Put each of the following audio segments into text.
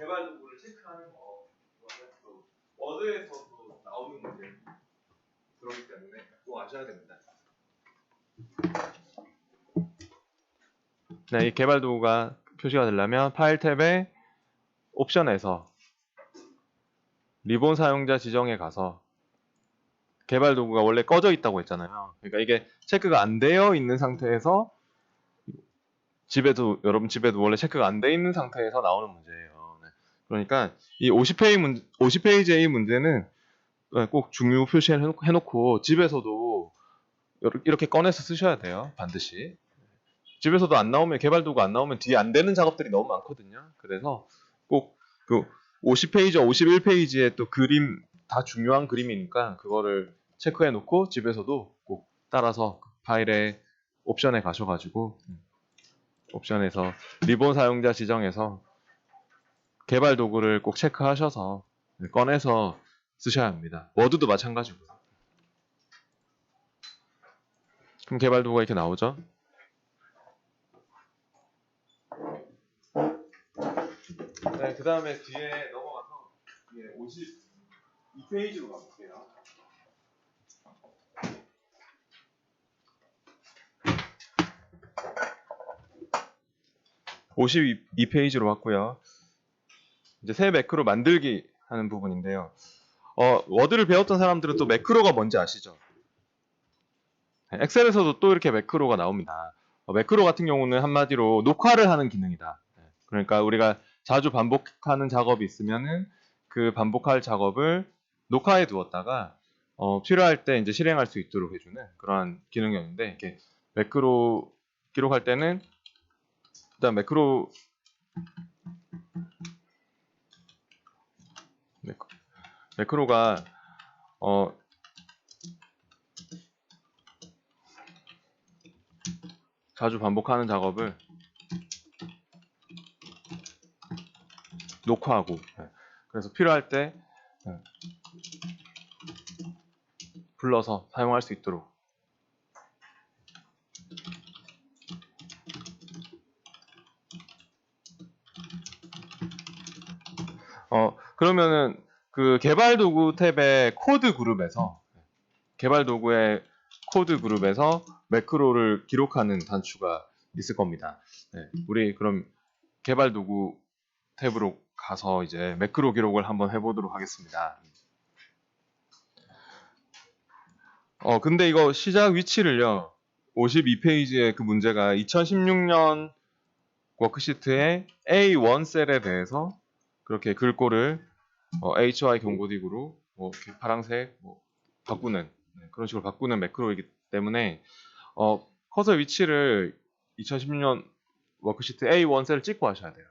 개발 도구를 체크하는 거, 그거는 또 워드에서도 나오는 문제 그렇기 때문에 꼭 아셔야 됩니다. 네, 이 개발 도구가 표시가 되려면 파일 탭의 옵션에서 리본 사용자 지정에 가서 개발 도구가 원래 꺼져 있다고 했잖아요. 그러니까 이게 체크가 안 되어 있는 상태에서 여러분 집에도 원래 체크가 안 돼 있는 상태에서 나오는 문제예요. 네. 그러니까 이 50페이지의 이 문제는 꼭 중요 표시해놓고 집에서도 이렇게 꺼내서 쓰셔야 돼요. 반드시. 집에서도 안 나오면 개발 도구 안 나오면 뒤에 안 되는 작업들이 너무 많거든요. 그래서 꼭 그 50페이지와 51페이지의 또 그림 다 중요한 그림이니까 그거를 체크해 놓고 집에서도 꼭 따라서 파일의 옵션에 가셔가지고 옵션에서 리본 사용자 지정해서 개발 도구를 꼭 체크하셔서 꺼내서 쓰셔야 합니다. 워드도 마찬가지고요. 그럼 개발 도구가 이렇게 나오죠. 네, 그 다음에 뒤에 넘어가서 52페이지로 가볼게요. 52페이지로 왔고요. 이제 새 매크로 만들기 하는 부분인데요. 워드를 배웠던 사람들은 또 매크로가 뭔지 아시죠? 엑셀에서도 또 이렇게 매크로가 나옵니다. 매크로 같은 경우는 한마디로 녹화를 하는 기능이다. 그러니까 우리가 자주 반복하는 작업이 있으면은 그 반복할 작업을 녹화해 두었다가 필요할 때 이제 실행할 수 있도록 해주는 그러한 기능이었는데 이렇게 매크로 기록할 때는 일단 매크로가 자주 반복하는 작업을 녹화하고 그래서 필요할 때 불러서 사용할 수 있도록 그러면은 그 개발 도구 탭의 코드 그룹에서 개발 도구의 코드 그룹에서 매크로를 기록하는 단추가 있을 겁니다. 우리 그럼 개발 도구 탭으로 가서 이제 매크로 기록을 한번 해보도록 하겠습니다. 근데 이거 시작 위치를요. 52페이지의 그 문제가 2016년 워크시트의 A1 셀에 대해서 그렇게 글꼴을 HY 경고딕으로 이렇게 파란색 바꾸는 그런 식으로 바꾸는 매크로이기 때문에 커서 위치를 2016년 워크시트 A1 셀을 찍고 하셔야 돼요.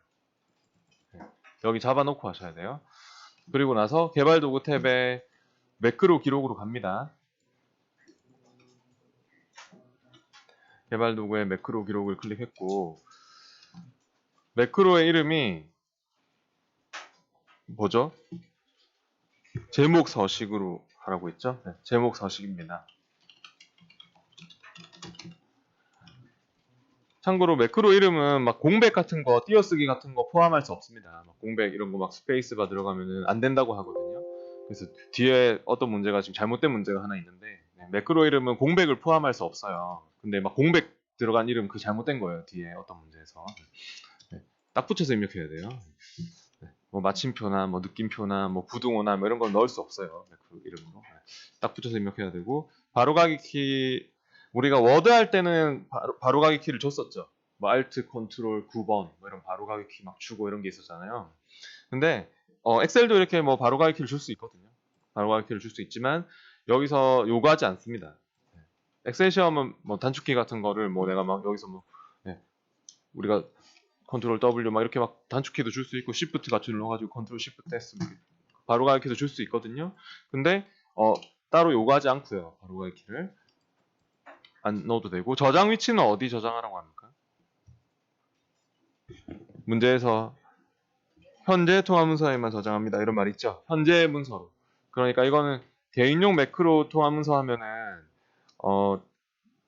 여기 잡아놓고 하셔야 돼요. 그리고 나서 개발 도구 탭에 매크로 기록으로 갑니다. 개발 도구의 매크로 기록을 클릭했고 매크로의 이름이 뭐죠? 제목 서식으로 하라고 했죠? 네, 제목 서식입니다. 참고로 매크로 이름은 막 공백 같은 거, 띄어쓰기 같은 거 포함할 수 없습니다. 막 공백 이런 거 막 스페이스바 들어가면은 안 된다고 하거든요. 그래서 뒤에 어떤 문제가 지금 잘못된 문제가 하나 있는데 매크로 이름은 공백을 포함할 수 없어요. 근데 막 공백 들어간 이름 그 잘못된 거예요. 뒤에 어떤 문제에서 딱 붙여서 입력해야 돼요. 뭐 마침표나 뭐 느낌표나 뭐 부등호나 뭐 이런 걸 넣을 수 없어요. 매크로 이름으로 딱 붙여서 입력해야 되고 바로가기 키 우리가 워드 할 때는 바로가기 키를 줬었죠. 뭐 Alt, Ctrl 9번 뭐 이런 바로가기 키 막 주고 이런 게 있었잖아요. 근데 엑셀도 이렇게 뭐 바로가기 키를 줄 수 있거든요. 바로가기 키를 줄 수 있지만 여기서 요구하지 않습니다. 엑셀 시험은 뭐 단축키 같은 거를 뭐 내가 막 여기서 뭐 우리가 컨트롤 W 막 이렇게 막 단축키도 줄 수 있고 Shift 같이 눌러가지고 컨트롤 Shift S 바로가기 키도 줄 수 있거든요. 근데 따로 요구하지 않고요. 바로가기 키를 안 넣어도 되고 저장 위치는 어디 저장하라고 합니까? 문제에서 현재 통화 문서에만 저장합니다. 이런 말 있죠. 현재 문서로. 그러니까 이거는 개인용 매크로 통화 문서 하면은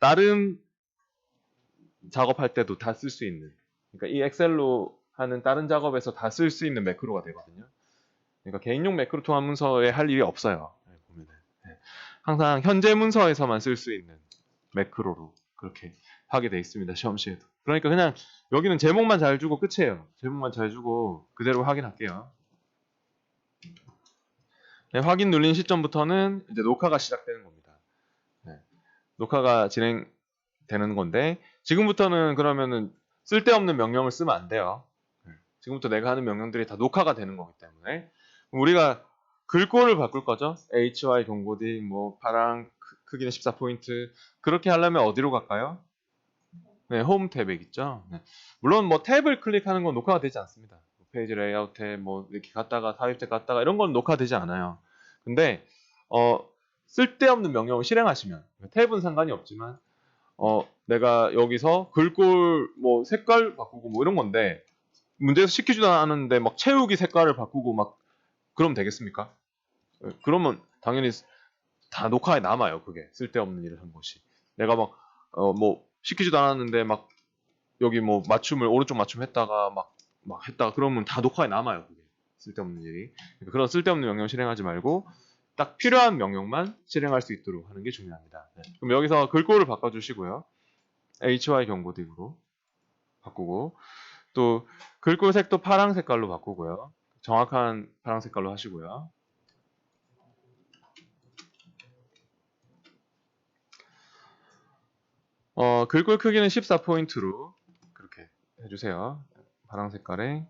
다른 작업할 때도 다 쓸 수 있는. 그러니까 이 엑셀로 하는 다른 작업에서 다 쓸 수 있는 매크로가 되거든요. 그러니까 개인용 매크로 통합 문서에 할 일이 없어요. 보면은. 항상 현재 문서에서만 쓸 수 있는 매크로로 그렇게 하게 돼 있습니다. 시험 시에도. 그러니까 그냥 여기는 제목만 잘 주고 끝이에요. 제목만 잘 주고 그대로 확인할게요. 네, 확인 눌린 시점부터는 이제 녹화가 시작되는 겁니다. 네, 녹화가 진행되는 건데 지금부터는 그러면은 쓸데없는 명령을 쓰면 안 돼요. 네, 지금부터 내가 하는 명령들이 다 녹화가 되는 거기 때문에 우리가 글꼴을 바꿀 거죠. HY 경고디 뭐 파랑 크기는 14포인트 그렇게 하려면 어디로 갈까요? 네, 홈 탭에 있죠. 네. 물론 뭐 탭을 클릭하는 건 녹화가 되지 않습니다. 페이지 레이아웃 탭 뭐 이렇게 갔다가 삽입 탭 갔다가 이런 건 녹화되지 않아요. 근데 쓸데없는 명령을 실행하시면 탭은 상관이 없지만 내가 여기서 글꼴 뭐 색깔 바꾸고 뭐 이런 건데 문제에서 시키지도 않았는데 막 채우기 색깔을 바꾸고 막 그러면 되겠습니까? 그러면 당연히 다 녹화에 남아요. 그게 쓸데없는 일을 한 것이. 내가 막 뭐 시키지도 않았는데 막 여기 뭐 맞춤을 오른쪽 맞춤 했다가 막 했다가 그러면 다 녹화에 남아요. 그게 쓸데없는 일이. 그러니까 그런 쓸데없는 명령 실행하지 말고 딱 필요한 명령만 실행할 수 있도록 하는 게 중요합니다. 네. 그럼 여기서 글꼴을 바꿔주시고요. HY 경고딕으로 바꾸고 또 글꼴 색도 파랑 색깔로 바꾸고요. 정확한 파랑 색깔로 하시고요. 글꼴 크기는 14포인트로 그렇게 해주세요. 파랑 색깔에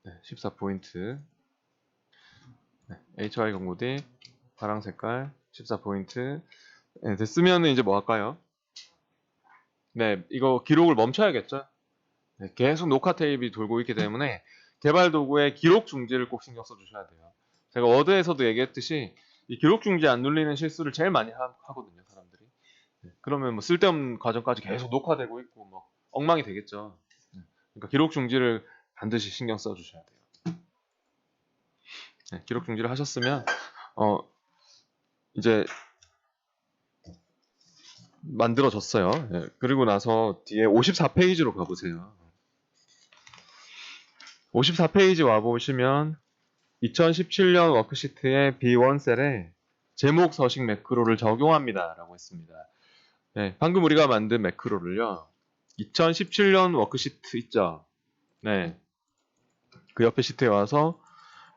14포인트 HY 경고딕 파랑 색깔 14포인트 네, 됐으면 이제 뭐 할까요? 네, 이거 기록을 멈춰야겠죠? 네, 계속 녹화 테이프이 돌고 있기 때문에 개발 도구에 기록 중지를 꼭 신경 써주셔야 돼요. 제가 워드에서도 얘기했듯이 이 기록 중지 안 눌리는 실수를 제일 많이 하거든요, 사람들이. 네, 그러면 뭐 쓸데없는 과정까지 계속 녹화되고 있고 뭐 엉망이 되겠죠. 네, 그러니까 기록 중지를 반드시 신경 써주셔야 돼요. 네, 기록 중지를 하셨으면 이제 만들어졌어요. 네, 그리고 나서 뒤에 54페이지로 가보세요. 54페이지 와보시면 2017년 워크시트의 B1 셀에 제목 서식 매크로를 적용합니다 라고 했습니다. 네, 방금 우리가 만든 매크로를요 2017년 워크시트 있죠. 네, 그 옆에 시트에 와서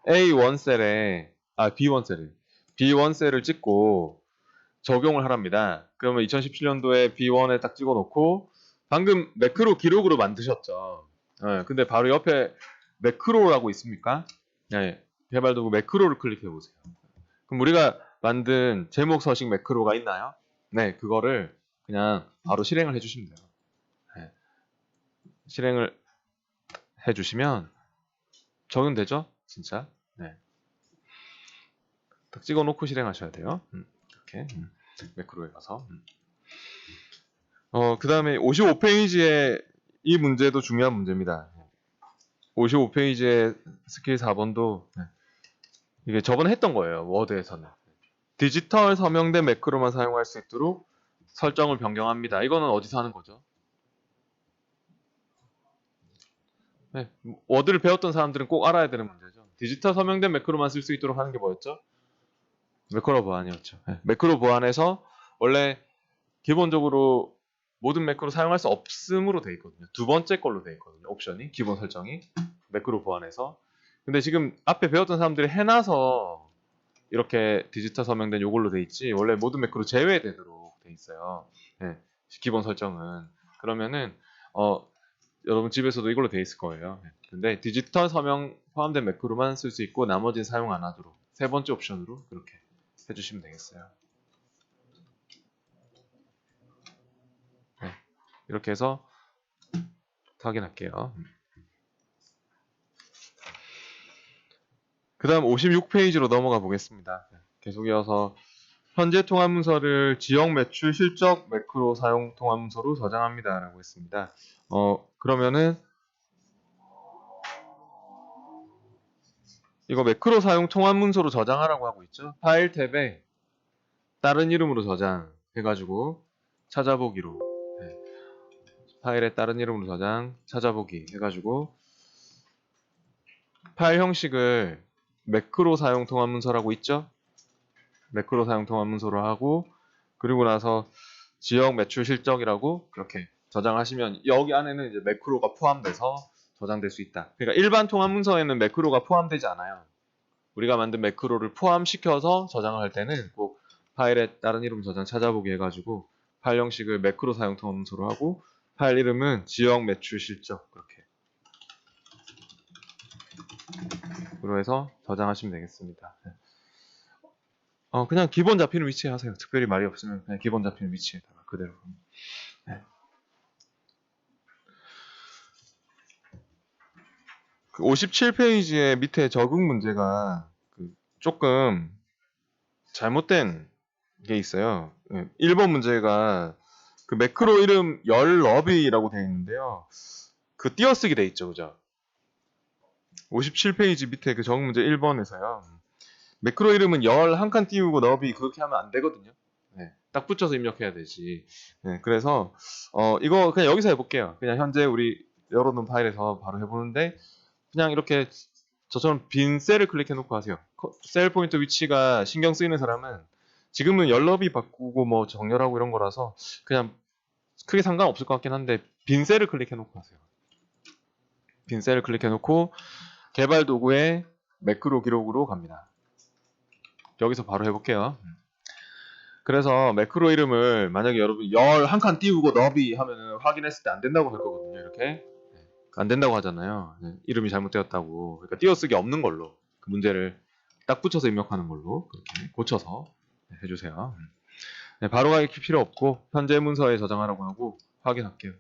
A1 셀에 B1 셀을 찍고 적용을 하랍니다. 그러면 2017년도에 B1에 딱 찍어놓고 방금 매크로 기록으로 만드셨죠. 네, 근데 바로 옆에 매크로라고 있습니까? 네, 개발도구 매크로를 클릭해 보세요. 그럼 우리가 만든 제목 서식 매크로가 있나요? 네, 그거를 그냥 바로 실행을 해주시면 돼요. 네, 실행을 해주시면 적용되죠? 진짜. 네, 딱 찍어놓고 실행하셔야 돼요. 이렇게 매크로에 가서. 그 다음에 55페이지에 이 문제도 중요한 문제입니다. 55페이지에 스킬 4번도 이게 저번에 했던 거예요. 워드에서는. 디지털 서명된 매크로만 사용할 수 있도록 설정을 변경합니다. 이거는 어디서 하는 거죠? 네, 워드를 배웠던 사람들은 꼭 알아야 되는 문제죠. 디지털 서명된 매크로만 쓸 수 있도록 하는 게 뭐였죠? 매크로 보안이었죠. 네, 매크로 보안에서 원래 기본적으로 모든 매크로 사용할 수 없음으로 돼 있거든요. 두 번째 걸로 돼 있거든요. 옵션이 기본 설정이 매크로 보안에서. 근데 지금 앞에 배웠던 사람들이 해놔서 이렇게 디지털 서명된 요걸로 돼 있지 원래 모든 매크로 제외되도록 돼 있어요. 네, 기본 설정은. 그러면은 여러분 집에서도 이걸로 돼 있을 거예요. 네, 근데 디지털 서명 포함된 매크로만 쓸 수 있고 나머지는 사용 안 하도록 세 번째 옵션으로 그렇게 해주시면 되겠어요. 네, 이렇게 해서 확인할게요. 그 다음 56페이지로 넘어가 보겠습니다. 계속 이어서 현재 통합문서를 지역 매출 실적 매크로 사용 통합문서로 저장합니다 라고 했습니다. 그러면은 이거 매크로 사용 통합문서로 저장하라고 하고 있죠. 파일 탭에 다른 이름으로 저장 해가지고 찾아보기로 파일에 다른 이름으로 저장 찾아보기 해가지고 파일 형식을 매크로 사용 통합 문서라고 있죠? 매크로 사용 통합 문서로 하고, 그리고 나서 지역 매출 실적이라고 그렇게 저장하시면 여기 안에는 이제 매크로가 포함돼서 저장될 수 있다. 그러니까 일반 통합 문서에는 매크로가 포함되지 않아요. 우리가 만든 매크로를 포함시켜서 저장을 할 때는 꼭 파일에 다른 이름 저장 찾아보기 해가지고 파일 형식을 매크로 사용 통합 문서로 하고, 파일 이름은 지역 매출 실적 그렇게 로 해서 저장하시면 되겠습니다. 그냥 기본 잡히는 위치에 하세요. 특별히 말이 없으면 그냥 기본 잡히는 위치에다가 그대로. 네. 그 57페이지의 밑에 적응 문제가 조금 잘못된 게 있어요. 1번 문제가 그 매크로 이름 열 러비라고 되어 있는데요. 그 띄어쓰기 돼 있죠, 그죠? 57페이지 밑에 그 적응 문제 1번에서요. 매크로 이름은 열 한 칸 띄우고 너비 그렇게 하면 안 되거든요. 네, 딱 붙여서 입력해야 되지. 네, 그래서 이거 그냥 여기서 해볼게요. 그냥 현재 우리 열어놓은 파일에서 바로 해보는데, 그냥 이렇게 저처럼 빈 셀을 클릭해놓고 하세요. 셀 포인터 위치가 신경 쓰이는 사람은 지금은 열너비 바꾸고 뭐 정렬하고 이런 거라서 그냥 크게 상관없을 것 같긴 한데, 빈 셀을 클릭해놓고 하세요. 빈 셀을 클릭해놓고 개발 도구에 매크로 기록으로 갑니다. 여기서 바로 해볼게요. 그래서 매크로 이름을 만약에 여러분 열 한 칸 띄우고 너비 하면은 확인했을 때 안 된다고 할 거거든요. 이렇게 안 된다고 하잖아요. 이름이 잘못되었다고. 그러니까 띄어쓰기 없는 걸로 그 문제를 딱 붙여서 입력하는 걸로 그렇게 고쳐서 해주세요. 네, 바로 가기 필요 없고 현재 문서에 저장하라고 하고 확인할게요.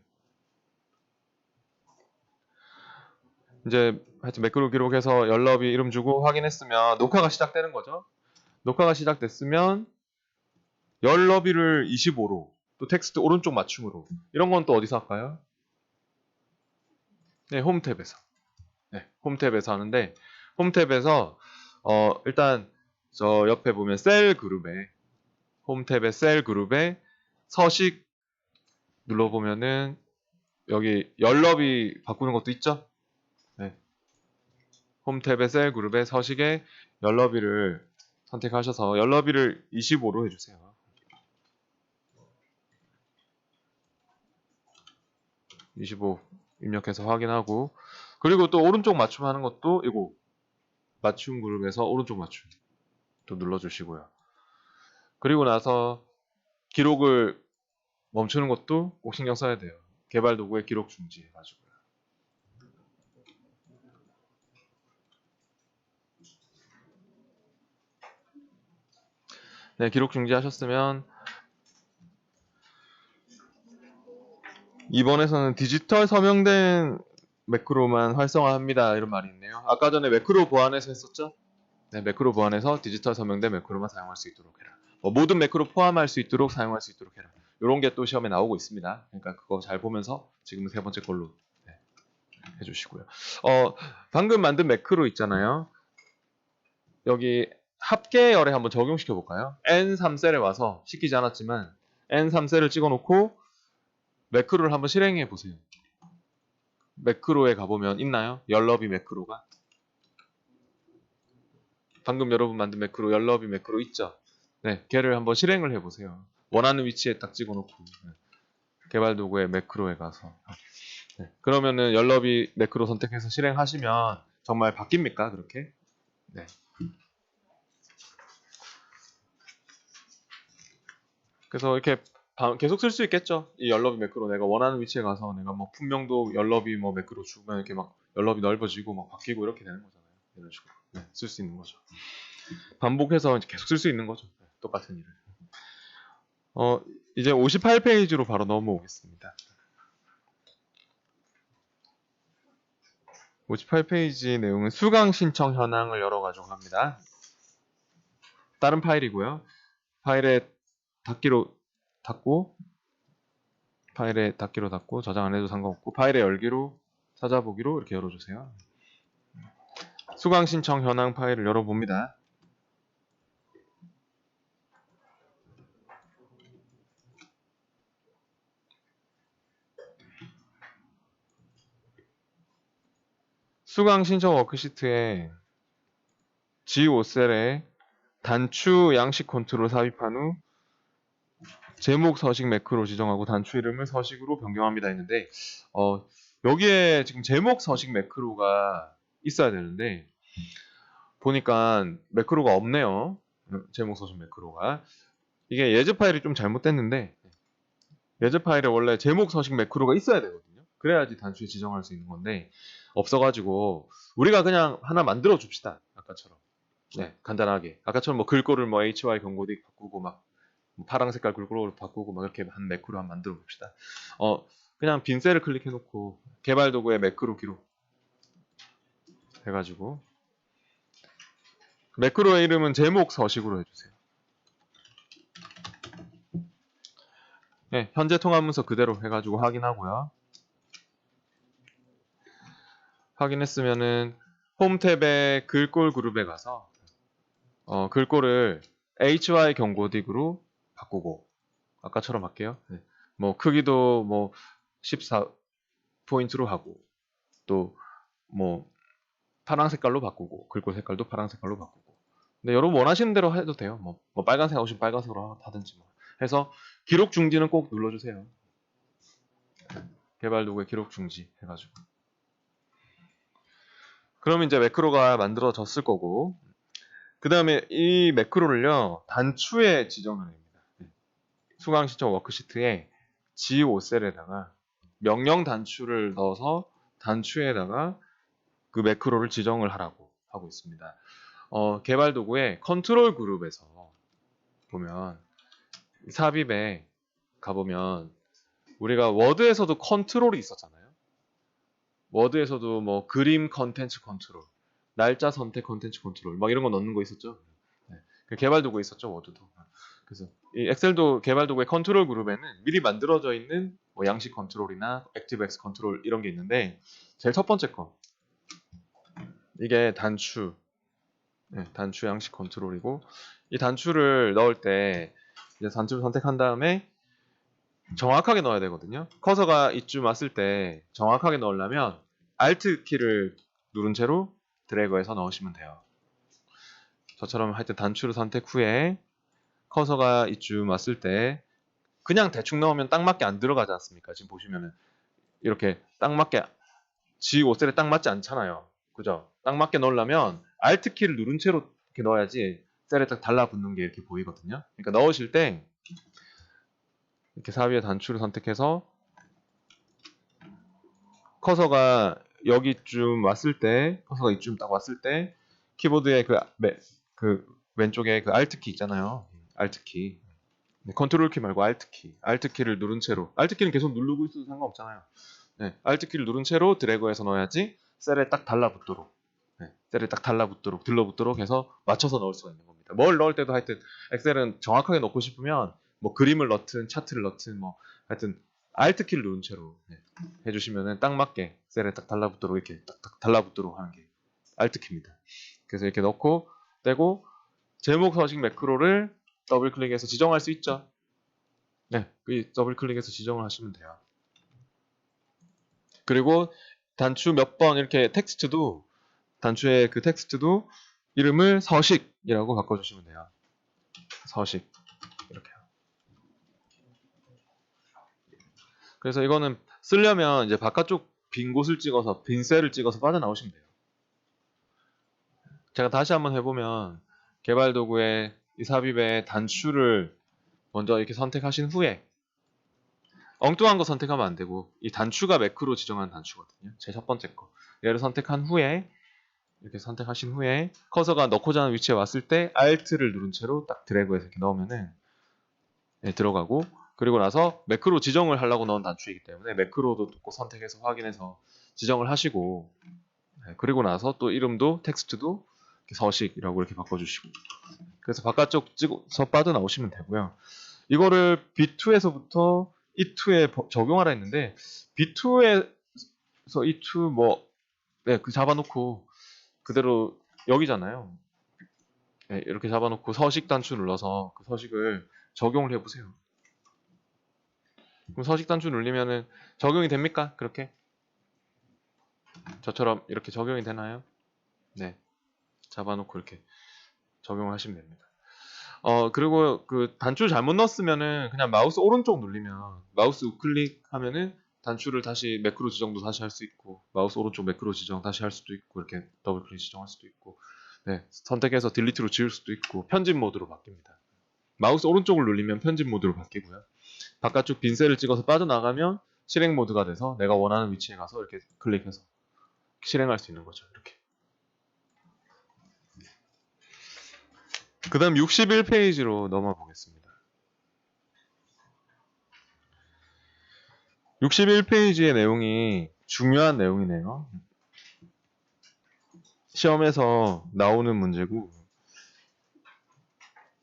이제 하여튼 매크로 기록해서 열너비 이름 주고 확인했으면 녹화가 시작되는 거죠. 녹화가 시작됐으면 열너비를 25로, 또 텍스트 오른쪽 맞춤으로, 이런 건 또 어디서 할까요? 네, 홈 탭에서. 네, 홈 탭에서 하는데, 홈 탭에서 일단 저 옆에 보면 셀 그룹에, 홈 탭의 셀 그룹에 서식 눌러보면은 여기 열너비 바꾸는 것도 있죠? 네. 홈 탭의 셀 그룹에 서식에 열너비를 선택하셔서 열너비를 25로 해주세요. 25 입력해서 확인하고, 그리고 또 오른쪽 맞춤하는 것도 이거 맞춤 그룹에서 오른쪽 맞춤 또 눌러주시고요. 그리고 나서 기록을 멈추는 것도 꼭 신경 써야 돼요. 개발 도구에 기록 중지 해가지고요. 네, 기록 중지하셨으면 이번에서는 디지털 서명된 매크로만 활성화합니다. 이런 말이 있네요. 아까 전에 매크로 보안해서 했었죠? 네, 매크로 보안해서 디지털 서명된 매크로만 사용할 수 있도록 해라. 모든 매크로 포함할 수 있도록 사용할 수 있도록 해라. 이런 게 또 시험에 나오고 있습니다. 그러니까 그거 잘 보면서 지금 세 번째 걸로 해주시고요. 방금 만든 매크로 있잖아요. 여기 합계열에 한번 적용시켜 볼까요? N3셀에 와서 시키지 않았지만 N3셀을 찍어놓고 매크로를 한번 실행해 보세요. 매크로에 가보면 있나요? 열너비 매크로가? 방금 여러분 만든 매크로 열너비 매크로 있죠? 네, 걔를 한번 실행을 해보세요. 원하는 위치에 딱 찍어놓고 개발 도구에 매크로에 가서 그러면은 열너비 매크로 선택해서 실행하시면 정말 바뀝니까? 그렇게? 네. 그래서 이렇게 계속 쓸 수 있겠죠. 이 열너비 매크로 내가 원하는 위치에 가서 내가 뭐 분명도 열너비 뭐 매크로 주면 이렇게 막 열너비 넓어지고 막 바뀌고 이렇게 되는 거잖아요. 이런 식으로 쓸 수 있는 거죠. 반복해서 계속 쓸 수 있는 거죠. 똑같은 일을. 이제 58페이지로 바로 넘어오겠습니다. 58페이지 내용은 수강 신청 현황을 열어가지고 합니다. 다른 파일이고요. 파일에 닫기로 닫고, 파일에 닫기로 닫고, 저장 안 해도 상관없고, 파일에 열기로 찾아보기로 이렇게 열어주세요. 수강 신청 현황 파일을 열어봅니다. 수강 신청 워크시트에 G5셀에 단추 양식 컨트롤 삽입한 후 제목 서식 매크로 지정하고 단추 이름을 서식으로 변경합니다 했는데 여기에 지금 제목 서식 매크로가 있어야 되는데 보니까 매크로가 없네요. 제목 서식 매크로가. 이게 예제 파일이 좀 잘못됐는데 예제 파일에 원래 제목 서식 매크로가 있어야 되거든요. 그래야지 단추에 지정할 수 있는 건데 없어가지고 우리가 그냥 하나 만들어 줍시다. 아까처럼. 네, 간단하게. 아까처럼 뭐 글꼴을 뭐 HY 경고딕 바꾸고 막 파랑 색깔 글꼴로 바꾸고 막 이렇게 한 매크로 한번 만들어 봅시다. 그냥 빈 셀을 클릭해 놓고 개발 도구에 매크로 기록 해가지고 매크로의 이름은 제목 서식으로 해주세요. 네, 현재 통합 문서 그대로 해가지고 확인하고요. 확인했으면은 홈 탭에 글꼴 그룹에 가서 글꼴을 HY 경고딕으로 바꾸고 아까처럼 할게요. 네. 뭐 크기도 뭐 14포인트로 하고 또 뭐 파랑 색깔로 바꾸고 글꼴 색깔도 파랑 색깔로 바꾸고. 근데 여러분 원하시는 대로 해도 돼요. 뭐 빨간색 하고 싶으면 빨간색으로 하든지 뭐 해서 기록 중지는 꼭 눌러주세요. 개발 도구에 기록 중지 해가지고. 그러면 이제 매크로가 만들어졌을 거고 그 다음에 이 매크로를요 단추에 지정을 합니다. 수강 신청 워크시트에 G5셀에다가 명령 단추를 넣어서 단추에다가 그 매크로를 지정을 하라고 하고 있습니다. 개발 도구에 컨트롤 그룹에서 보면 삽입에 가보면 우리가 워드에서도 컨트롤이 있었잖아요. 워드에서도 뭐 그림 컨텐츠 컨트롤, 날짜 선택 컨텐츠 컨트롤 막 이런 거 넣는 거 있었죠. 네. 그 개발 도구에 있었죠, 워드도. 그래서 이 엑셀도 개발 도구의 컨트롤 그룹에는 미리 만들어져 있는 뭐 양식 컨트롤이나 액티브엑스 컨트롤 이런 게 있는데 제일 첫 번째 거 이게 단추, 네, 단추 양식 컨트롤이고 이 단추를 넣을 때 이제 단추를 선택한 다음에 정확하게 넣어야 되거든요. 커서가 이쯤 왔을 때 정확하게 넣으려면 Alt 키를 누른 채로 드래그해서 넣으시면 돼요. 저처럼 하여튼 단추를 선택 후에 커서가 이쯤 왔을 때 그냥 대충 넣으면 딱 맞게 안 들어가지 않습니까? 지금 보시면은 이렇게 딱 맞게 G5셀에 딱 맞지 않잖아요. 그죠? 딱 맞게 넣으려면 Alt 키를 누른 채로 이렇게 넣어야지 셀에 딱 달라붙는 게 이렇게 보이거든요. 그러니까 넣으실 때 이렇게 사위의 단추를 선택해서 커서가 여기쯤 왔을 때, 커서가 이쯤 딱 왔을 때 키보드에 그 왼쪽에 그 Alt 키 있잖아요. Alt 키. 네, 컨트롤 키 말고 Alt 키. Alt 키를 누른 채로. Alt 키는 계속 누르고 있어도 상관없잖아요. 네, Alt 키를 누른 채로 드래그해서 넣어야지 셀에 딱 달라붙도록. 네, 셀에 딱 달라붙도록, 들러붙도록 해서 맞춰서 넣을 수가 있는 겁니다. 뭘 넣을 때도 하여튼 엑셀은 정확하게 넣고 싶으면 뭐 그림을 넣든 차트를 넣든 뭐 하여튼 Alt 키를 누른 채로 해주시면은 딱 맞게 셀에 딱 달라붙도록 이렇게 딱 달라붙도록 하는 게 Alt 키입니다. 그래서 이렇게 넣고 떼고 제목 서식 매크로를 더블 클릭해서 지정할 수 있죠. 네, 그 더블 클릭해서 지정을 하시면 돼요. 그리고 단추 몇 번 이렇게 텍스트도 단추의 그 텍스트도 이름을 서식이라고 바꿔주시면 돼요. 서식 이렇게요. 그래서 이거는 쓰려면 이제 바깥쪽 빈 곳을 찍어서 빈 셀을 찍어서 빠져나오시면 돼요. 제가 다시 한번 해보면 개발 도구에 이 삽입에 단추를 먼저 이렇게 선택하신 후에 엉뚱한 거 선택하면 안 되고 이 단추가 매크로 지정한 단추거든요. 제 첫 번째 거. 얘를 선택한 후에 이렇게 선택하신 후에 커서가 넣고자 하는 위치에 왔을 때 Alt를 누른 채로 딱 드래그해서 이렇게 넣으면은 들어가고 그리고 나서 매크로 지정을 하려고 넣은 단추이기 때문에 매크로도 꼭 선택해서 확인해서 지정을 하시고 그리고 나서 또 이름도 텍스트도 서식이라고 이렇게 바꿔주시고 그래서 바깥쪽 찍어서 빠져나오시면 되고요. 이거를 B2에서부터 E2에 적용하라 했는데 B2에서 E2 그 잡아놓고 그대로 여기잖아요. 네, 이렇게 잡아놓고 서식 단추 눌러서 그 서식을 적용을 해보세요. 그럼 서식 단추 눌리면은 적용이 됩니까? 그렇게? 저처럼 이렇게 적용이 되나요? 네. 잡아놓고 이렇게 적용하시면 됩니다. 그리고 그 단추 잘못 넣었으면은 그냥 마우스 오른쪽 눌리면 마우스 우클릭 하면은 단추를 다시 매크로 지정도 다시 할 수 있고 마우스 오른쪽 매크로 지정 다시 할 수도 있고 이렇게 더블 클릭 지정할 수도 있고 네, 선택해서 딜리트로 지울 수도 있고 편집 모드로 바뀝니다. 마우스 오른쪽을 누르면 편집 모드로 바뀌고요. 바깥쪽 빈 셀을 찍어서 빠져나가면 실행 모드가 돼서 내가 원하는 위치에 가서 이렇게 클릭해서 실행할 수 있는 거죠. 이렇게. 그 다음 61페이지로 넘어 보겠습니다. 61페이지의 내용이 중요한 내용이네요. 시험에서 나오는 문제고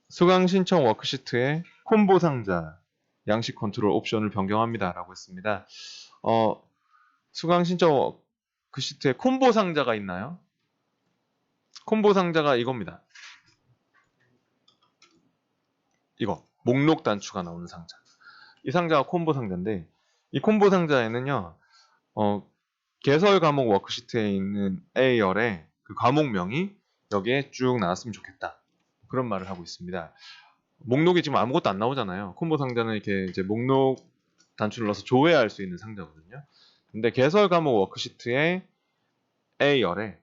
수강 신청 워크시트에 콤보 상자 양식 컨트롤 옵션을 변경합니다 라고 했습니다. 수강 신청 워크시트에 콤보 상자가 있나요? 콤보 상자가 이겁니다. 이거 목록 단추가 나오는 상자. 이 상자가 콤보 상자인데 이 콤보 상자에는요 개설 과목 워크시트에 있는 A열의 그 과목명이 여기에 쭉 나왔으면 좋겠다. 그런 말을 하고 있습니다. 목록이 지금 아무것도 안 나오잖아요. 콤보 상자는 이렇게 이제 목록 단추를 넣어서 조회할 수 있는 상자거든요. 근데 개설 과목 워크시트의 A열에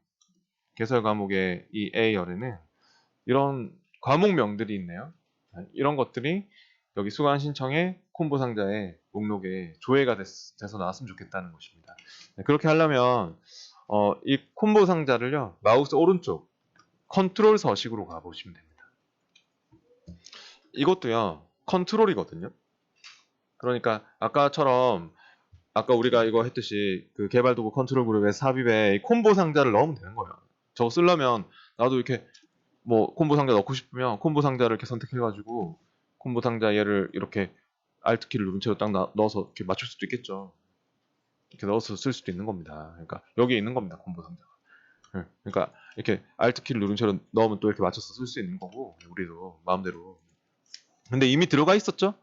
개설 과목의 이 A열에는 이런 과목명들이 있네요. 이런 것들이 여기 수강 신청의 콤보 상자의 목록에 조회가 돼서 나왔으면 좋겠다는 것입니다. 그렇게 하려면 이 콤보 상자를요 마우스 오른쪽 컨트롤 서식으로 가보시면 됩니다. 이것도요 컨트롤이거든요. 그러니까 아까처럼 아까 우리가 이거 했듯이 그 개발 도구 컨트롤 그룹의 삽입에 이 콤보 상자를 넣으면 되는 거예요. 저거 쓰려면 나도 이렇게 뭐 콤보 상자 넣고 싶으면 콤보 상자를 이렇게 선택해가지고 콤보 상자 얘를 이렇게 Alt 키를 누른 채로 딱 넣어서 이렇게 맞출 수도 있겠죠. 이렇게 넣어서 쓸 수도 있는 겁니다. 그러니까 여기에 있는 겁니다. 콤보 상자가. 그러니까 이렇게 Alt 키를 누른 채로 넣으면 또 이렇게 맞춰서 쓸 수 있는 거고 우리도 마음대로. 근데 이미 들어가 있었죠.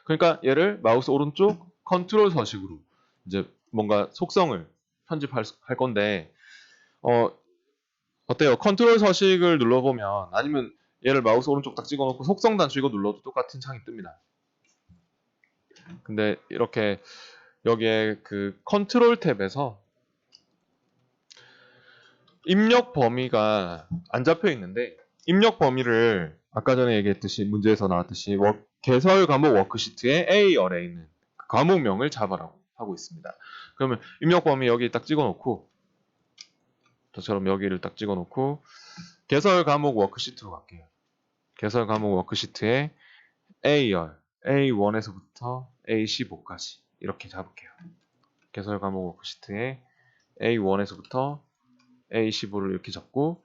그러니까 얘를 마우스 오른쪽 컨트롤 서식으로 이제 뭔가 속성을 편집할 할 건데 어때요? 컨트롤 서식을 눌러보면 아니면 얘를 마우스 오른쪽 딱 찍어놓고 속성 단추 이거 눌러도 똑같은 창이 뜹니다. 근데 이렇게 여기에 그 컨트롤 탭에서 입력 범위가 안 잡혀 있는데 입력 범위를 아까 전에 얘기했듯이 문제에서 나왔듯이 개설 과목 워크시트의 A열에 있는 그 과목명을 잡아라고 하고 있습니다. 그러면 입력 범위 여기 딱 찍어놓고 저처럼 여기를 딱 찍어놓고 개설 과목 워크시트로 갈게요. 개설 과목 워크시트에 A열 A1에서부터 A15까지 이렇게 잡을게요. 개설 과목 워크시트에 A1에서부터 A15를 이렇게 잡고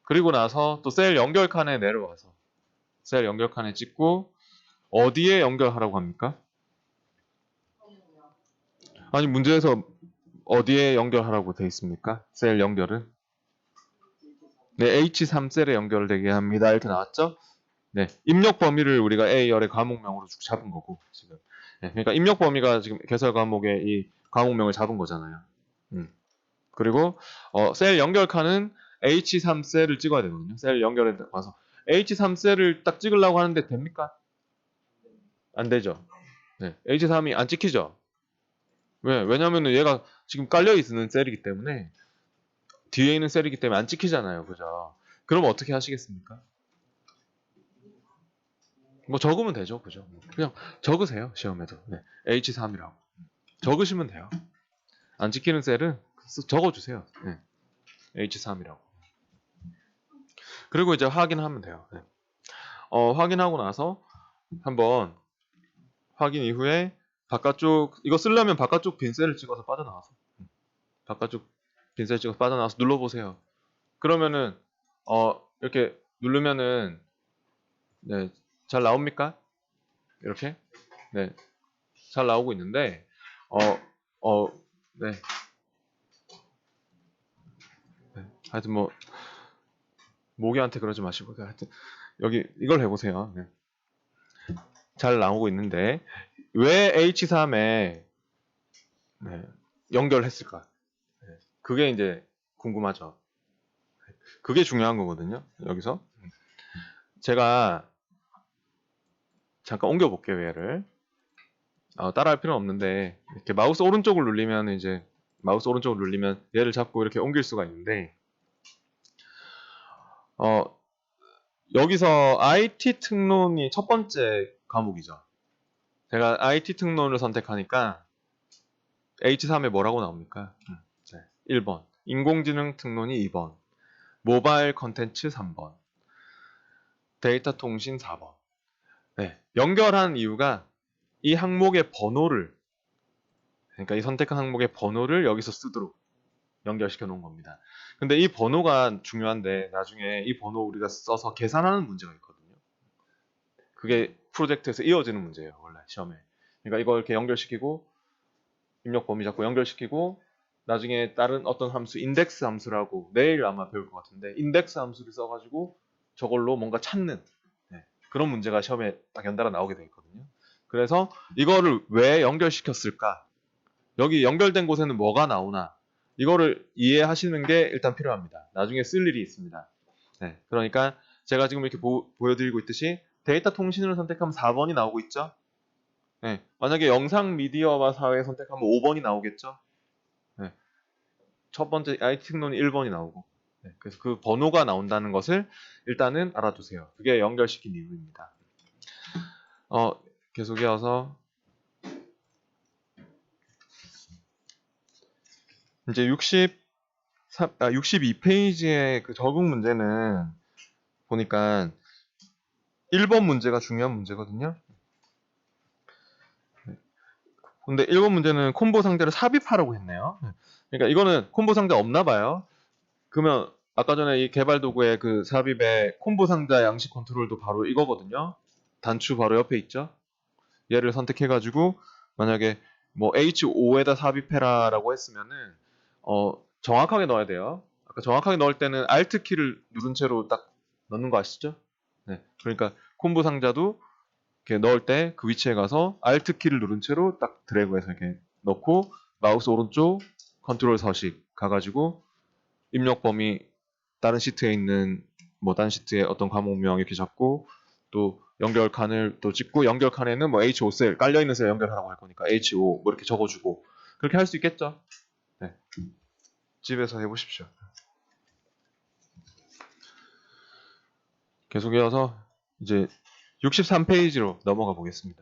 그리고 나서 또 셀 연결 칸에 내려와서 셀 연결 칸에 찍고 어디에 연결하라고 합니까? 아니 문제에서 어디에 연결하라고 돼 있습니까? 셀 연결은? 네, H3셀에 연결되게 합니다. 이렇게 나왔죠? 네, 입력 범위를 우리가 A열의 과목명으로 쭉 잡은 거고 지금. 네, 그러니까 입력 범위가 지금 개설 과목의 이 과목명을 잡은 거잖아요. 그리고 셀 연결 칸은 H3셀을 찍어야 되거든요. 셀 연결에 와서 H3셀을 딱 찍으려고 하는데 됩니까? 안 되죠. 네, H3이 안 찍히죠. 왜? 왜냐면은 얘가 지금 깔려 있는 셀이기 때문에 뒤에 있는 셀이기 때문에 안 찍히잖아요. 그죠? 그럼 어떻게 하시겠습니까? 뭐 적으면 되죠. 그죠? 그냥 적으세요. 시험에도. 네, H3이라고. 적으시면 돼요. 안 찍히는 셀은 적어주세요. 네, H3이라고. 그리고 이제 확인하면 돼요. 네. 확인하고 나서 한번 확인 이후에 바깥쪽 이거 쓰려면 바깥쪽 빈 셀을 찍어서 빠져나와서 바깥쪽 빈 셀 찍어서 빠져나와서 눌러보세요. 그러면은 이렇게 누르면은 네, 잘 나옵니까? 이렇게 네, 잘 나오고 있는데 네. 네. 하여튼 뭐 모기한테 그러지 마시고 하여튼 여기 이걸 해보세요. 네. 잘 나오고 있는데 왜 H3에 네, 연결했을까? 네. 그게 이제 궁금하죠. 그게 중요한 거거든요. 여기서 제가 잠깐 옮겨 볼게요, 얘를. 따라할 필요는 없는데 이렇게 마우스 오른쪽을 누르면 이제 마우스 오른쪽을 누르면 얘를 잡고 이렇게 옮길 수가 있는데 어, 여기서 IT 특론이 첫 번째 과목이죠. 제가 IT 특론을 선택하니까 H3에 뭐라고 나옵니까? 네, 1번. 인공지능 특론이 2번. 모바일 컨텐츠 3번. 데이터 통신 4번. 네, 연결한 이유가 이 항목의 번호를, 그러니까 이 선택한 항목의 번호를 여기서 쓰도록 연결시켜 놓은 겁니다. 근데 이 번호가 중요한데 나중에 이 번호 우리가 써서 계산하는 문제가 있거든요. 그게 프로젝트에서 이어지는 문제예요, 원래 시험에. 그러니까 이걸 이렇게 연결시키고 입력 범위 잡고 연결시키고 나중에 다른 어떤 함수, 인덱스 함수라고 내일 아마 배울 것 같은데 인덱스 함수를 써가지고 저걸로 뭔가 찾는 그런 문제가 시험에 딱 연달아 나오게 돼 있거든요. 그래서 이거를 왜 연결시켰을까? 여기 연결된 곳에는 뭐가 나오나? 이거를 이해하시는 게 일단 필요합니다. 나중에 쓸 일이 있습니다. 그러니까 제가 지금 이렇게 보여드리고 있듯이 데이터 통신을 선택하면 4번이 나오고 있죠? 만약에 영상 미디어와 사회 선택하면 5번이 나오겠죠? 첫 번째 IT 특론이 1번이 나오고. 그래서 그 번호가 나온다는 것을 일단은 알아두세요. 그게 연결시킨 이유입니다. 계속 이어서 이제 62페이지의 그 적응 문제는 보니까 1번 문제가 중요한 문제거든요. 근데 1번 문제는 콤보 상자를 삽입하라고 했네요. 그러니까 이거는 콤보 상자 없나 봐요. 그러면 아까 전에 이 개발 도구의 그 삽입의 콤보 상자 양식 컨트롤도 바로 이거거든요. 단추 바로 옆에 있죠. 얘를 선택해가지고 만약에 뭐 H5에다 삽입해라라고 했으면은 정확하게 넣어야 돼요. 아까 정확하게 넣을 때는 Alt 키를 누른 채로 딱 넣는 거 아시죠? 그러니까 콤보 상자도 이렇게 넣을 때 그 위치에 가서 Alt 키를 누른 채로 딱 드래그해서 이렇게 넣고 마우스 오른쪽 컨트롤 서식 가가지고 입력 범위 다른 시트에 있는 뭐 다른 시트의 어떤 과목명 이렇게 잡고 또 연결 칸을 또 찍고 연결 칸에는 뭐 H5 셀 깔려 있는 셀 연결하라고 할 거니까 H5 뭐 이렇게 적어주고 그렇게 할 수 있겠죠? 네. 집에서 해보십시오. 계속 이어서 이제 63페이지로 넘어가 보겠습니다.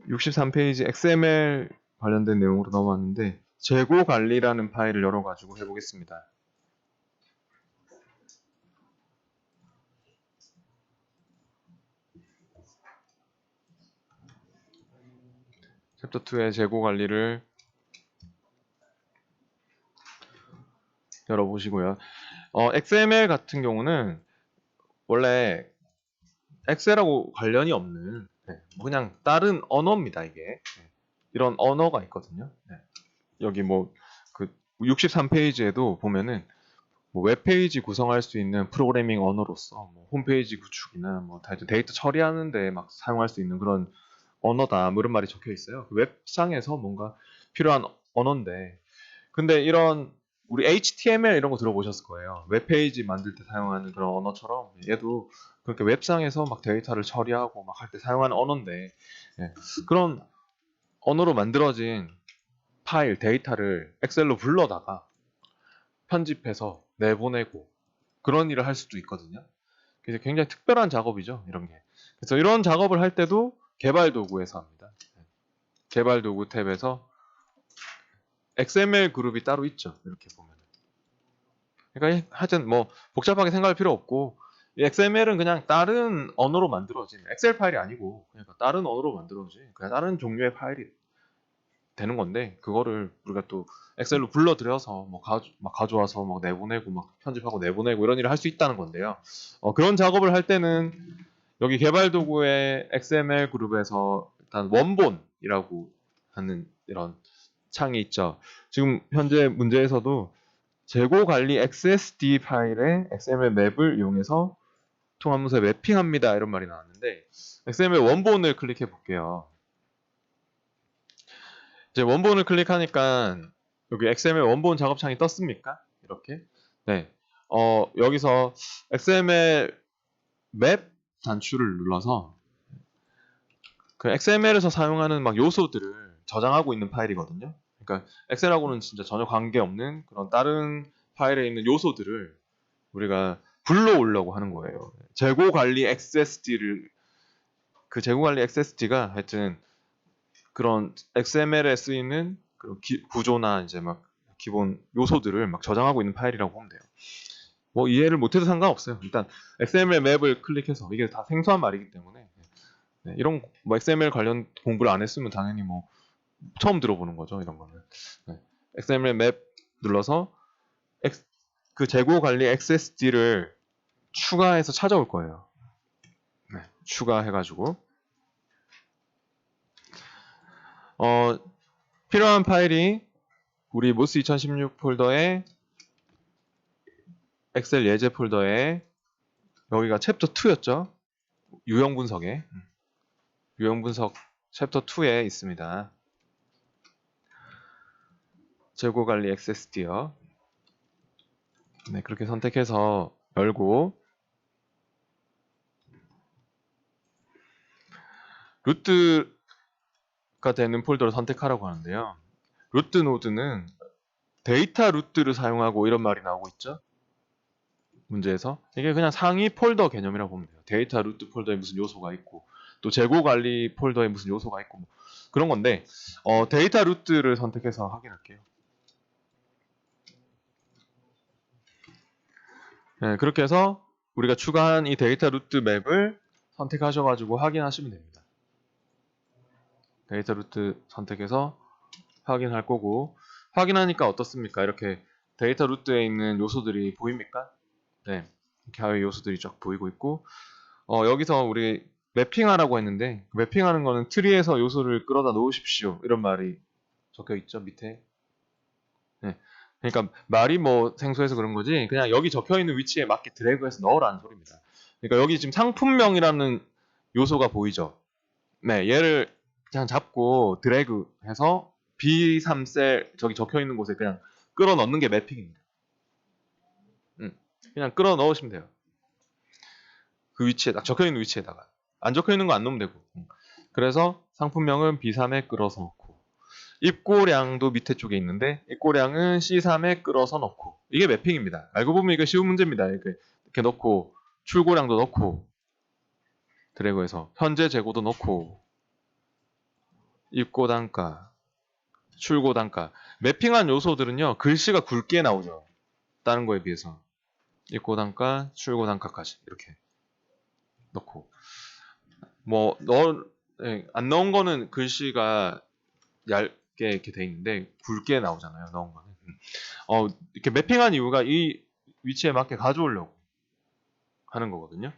63페이지 XML 관련된 내용으로 넘어왔는데 재고 관리라는 파일을 열어가지고 해보겠습니다. 챕터 2의 재고 관리를 열어보시고요. XML 같은 경우는 원래 엑셀하고 관련이 없는 그냥 다른 언어입니다. 이게 이런 언어가 있거든요. 여기 뭐 그 63페이지에도 보면은 뭐 웹페이지 구성할 수 있는 프로그래밍 언어로서 뭐 홈페이지 구축이나 뭐 데이터 처리하는데 막 사용할 수 있는 그런 언어다 뭐 이런 말이 적혀 있어요. 웹상에서 뭔가 필요한 언어인데 근데 이런 우리 HTML 이런 거 들어보셨을 거예요. 웹페이지 만들 때 사용하는 그런 언어처럼 얘도 그렇게 웹상에서 막 데이터를 처리하고 막 할 때 사용하는 언어인데 그런 언어로 만들어진 파일, 데이터를 엑셀로 불러다가 편집해서 내보내고 그런 일을 할 수도 있거든요. 그래서 굉장히 특별한 작업이죠. 이런 게. 그래서 이런 작업을 할 때도 개발 도구에서 합니다. 개발 도구 탭에서 XML 그룹이 따로 있죠. 이렇게 보면. 그러니까 하여튼 뭐 복잡하게 생각할 필요 없고 XML은 그냥 다른 언어로 만들어진 엑셀 파일이 아니고 그러니까 다른 언어로 만들어진 그냥 다른 종류의 파일이 되는 건데 그거를 우리가 또 엑셀로 불러들여서 뭐 막 가져와서 막 내보내고 막 편집하고 내보내고 이런 일을 할 수 있다는 건데요. 그런 작업을 할 때는 여기 개발 도구의 XML 그룹에서 일단 원본이라고 하는 이런 창이 있죠. 지금 현재 문제에서도 재고 관리 XSD 파일에 XML 맵을 이용해서 통합문서에 매핑합니다. 이런 말이 나왔는데 XML 원본을 클릭해 볼게요. 이제 원본을 클릭하니까 여기 XML 원본 작업창이 떴습니까? 이렇게. 네. 여기서 XML 맵 단추를 눌러서 그 XML에서 사용하는 막 요소들을 저장하고 있는 파일이거든요. 그러니까 엑셀하고는 진짜 전혀 관계없는 그런 다른 파일에 있는 요소들을 우리가 불러오려고 하는 거예요. 재고 관리 XSD를 그 재고 관리 XSD가 하여튼 그런 XML에 쓰이는 그런 구조나 이제 막 기본 요소들을 막 저장하고 있는 파일이라고 보면 돼요. 뭐 이해를 못해도 상관없어요. 일단 XML 맵을 클릭해서 이게 다 생소한 말이기 때문에 네, 이런 뭐 XML 관련 공부를 안 했으면 당연히 뭐 처음 들어보는 거죠. 이런 거는 네. XML 맵 눌러서 그 재고 관리 XSD를 추가해서 찾아올 거예요. 네, 추가해가지고 필요한 파일이 우리 모스 2016 폴더에 엑셀 예제 폴더에 여기가 챕터 2였죠. 유형 분석에 유형 분석 챕터 2에 있습니다. 재고 관리 XSD요. 네, 그렇게 선택해서 열고 루트가 되는 폴더를 선택하라고 하는데요. 루트 노드는 데이터 루트를 사용하고 이런 말이 나오고 있죠. 문제에서 이게 그냥 상위 폴더 개념이라고 보면 돼요. 데이터 루트 폴더에 무슨 요소가 있고 또 재고 관리 폴더에 무슨 요소가 있고 뭐 그런 건데 데이터 루트를 선택해서 확인할게요. 네, 그렇게 해서 우리가 추가한 이 데이터 루트 맵을 선택하셔가지고 확인하시면 됩니다. 데이터 루트 선택해서 확인할 거고 확인하니까 어떻습니까? 이렇게 데이터 루트에 있는 요소들이 보입니까? 네, 이렇게 하위 요소들이 쫙 보이고 있고 여기서 우리 매핑하라고 했는데 매핑하는 거는 트리에서 요소를 끌어다 놓으십시오 이런 말이 적혀 있죠 밑에. 네. 그러니까 말이 뭐 생소해서 그런 거지 그냥 여기 적혀 있는 위치에 맞게 드래그해서 넣으라는 소리입니다. 그러니까 여기 지금 상품명이라는 요소가 보이죠. 네, 얘를 그냥 잡고 드래그해서 B3셀 저기 적혀 있는 곳에 그냥 끌어 넣는 게 매핑입니다. 그냥 끌어 넣으시면 돼요. 그 위치에 딱 적혀 있는 위치에다가 안 적혀 있는 거 안 넣으면 되고. 그래서 상품명은 B3에 끌어서 넣고 입고량도 밑에 쪽에 있는데 입고량은 C3에 끌어서 넣고 이게 매핑입니다. 알고 보면 이거 쉬운 문제입니다. 이렇게 넣고 출고량도 넣고 드래그해서 현재 재고도 넣고 입고 단가 출고 단가 매핑한 요소들은요 글씨가 굵게 나오죠. 다른 거에 비해서 입고 단가 출고 단가까지 이렇게 넣고 안 넣은 거는 글씨가 얇게 이렇게 돼 있는데 굵게 나오잖아요. 넣은 거는. 이렇게 매핑한 이유가 이 위치에 맞게 가져오려고 하는 거거든요.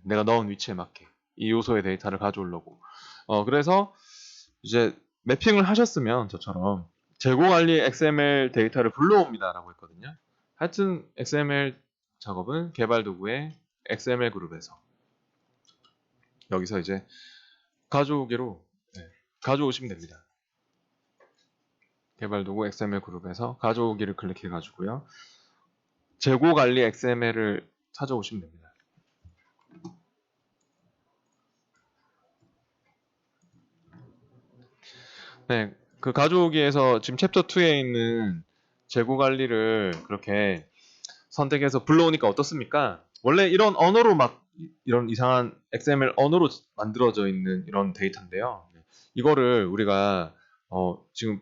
내가 넣은 위치에 맞게 이 요소의 데이터를 가져오려고. 그래서 이제 매핑을 하셨으면 저처럼 재고 관리 XML 데이터를 불러옵니다라고 했거든요. 하여튼 XML 작업은 개발 도구의 XML 그룹에서 여기서 이제 가져오기로 가져오시면 됩니다. 개발 도구 XML 그룹에서 가져오기를 클릭해 가지고요. 재고 관리 XML을 찾아오시면 됩니다. 네, 그 가져오기에서 지금 챕터 2에 있는 재고 관리를 그렇게 선택해서 불러오니까 어떻습니까? 원래 이런 언어로 막 이런 이상한 XML 언어로 만들어져 있는 이런 데이터인데요. 이거를 우리가 지금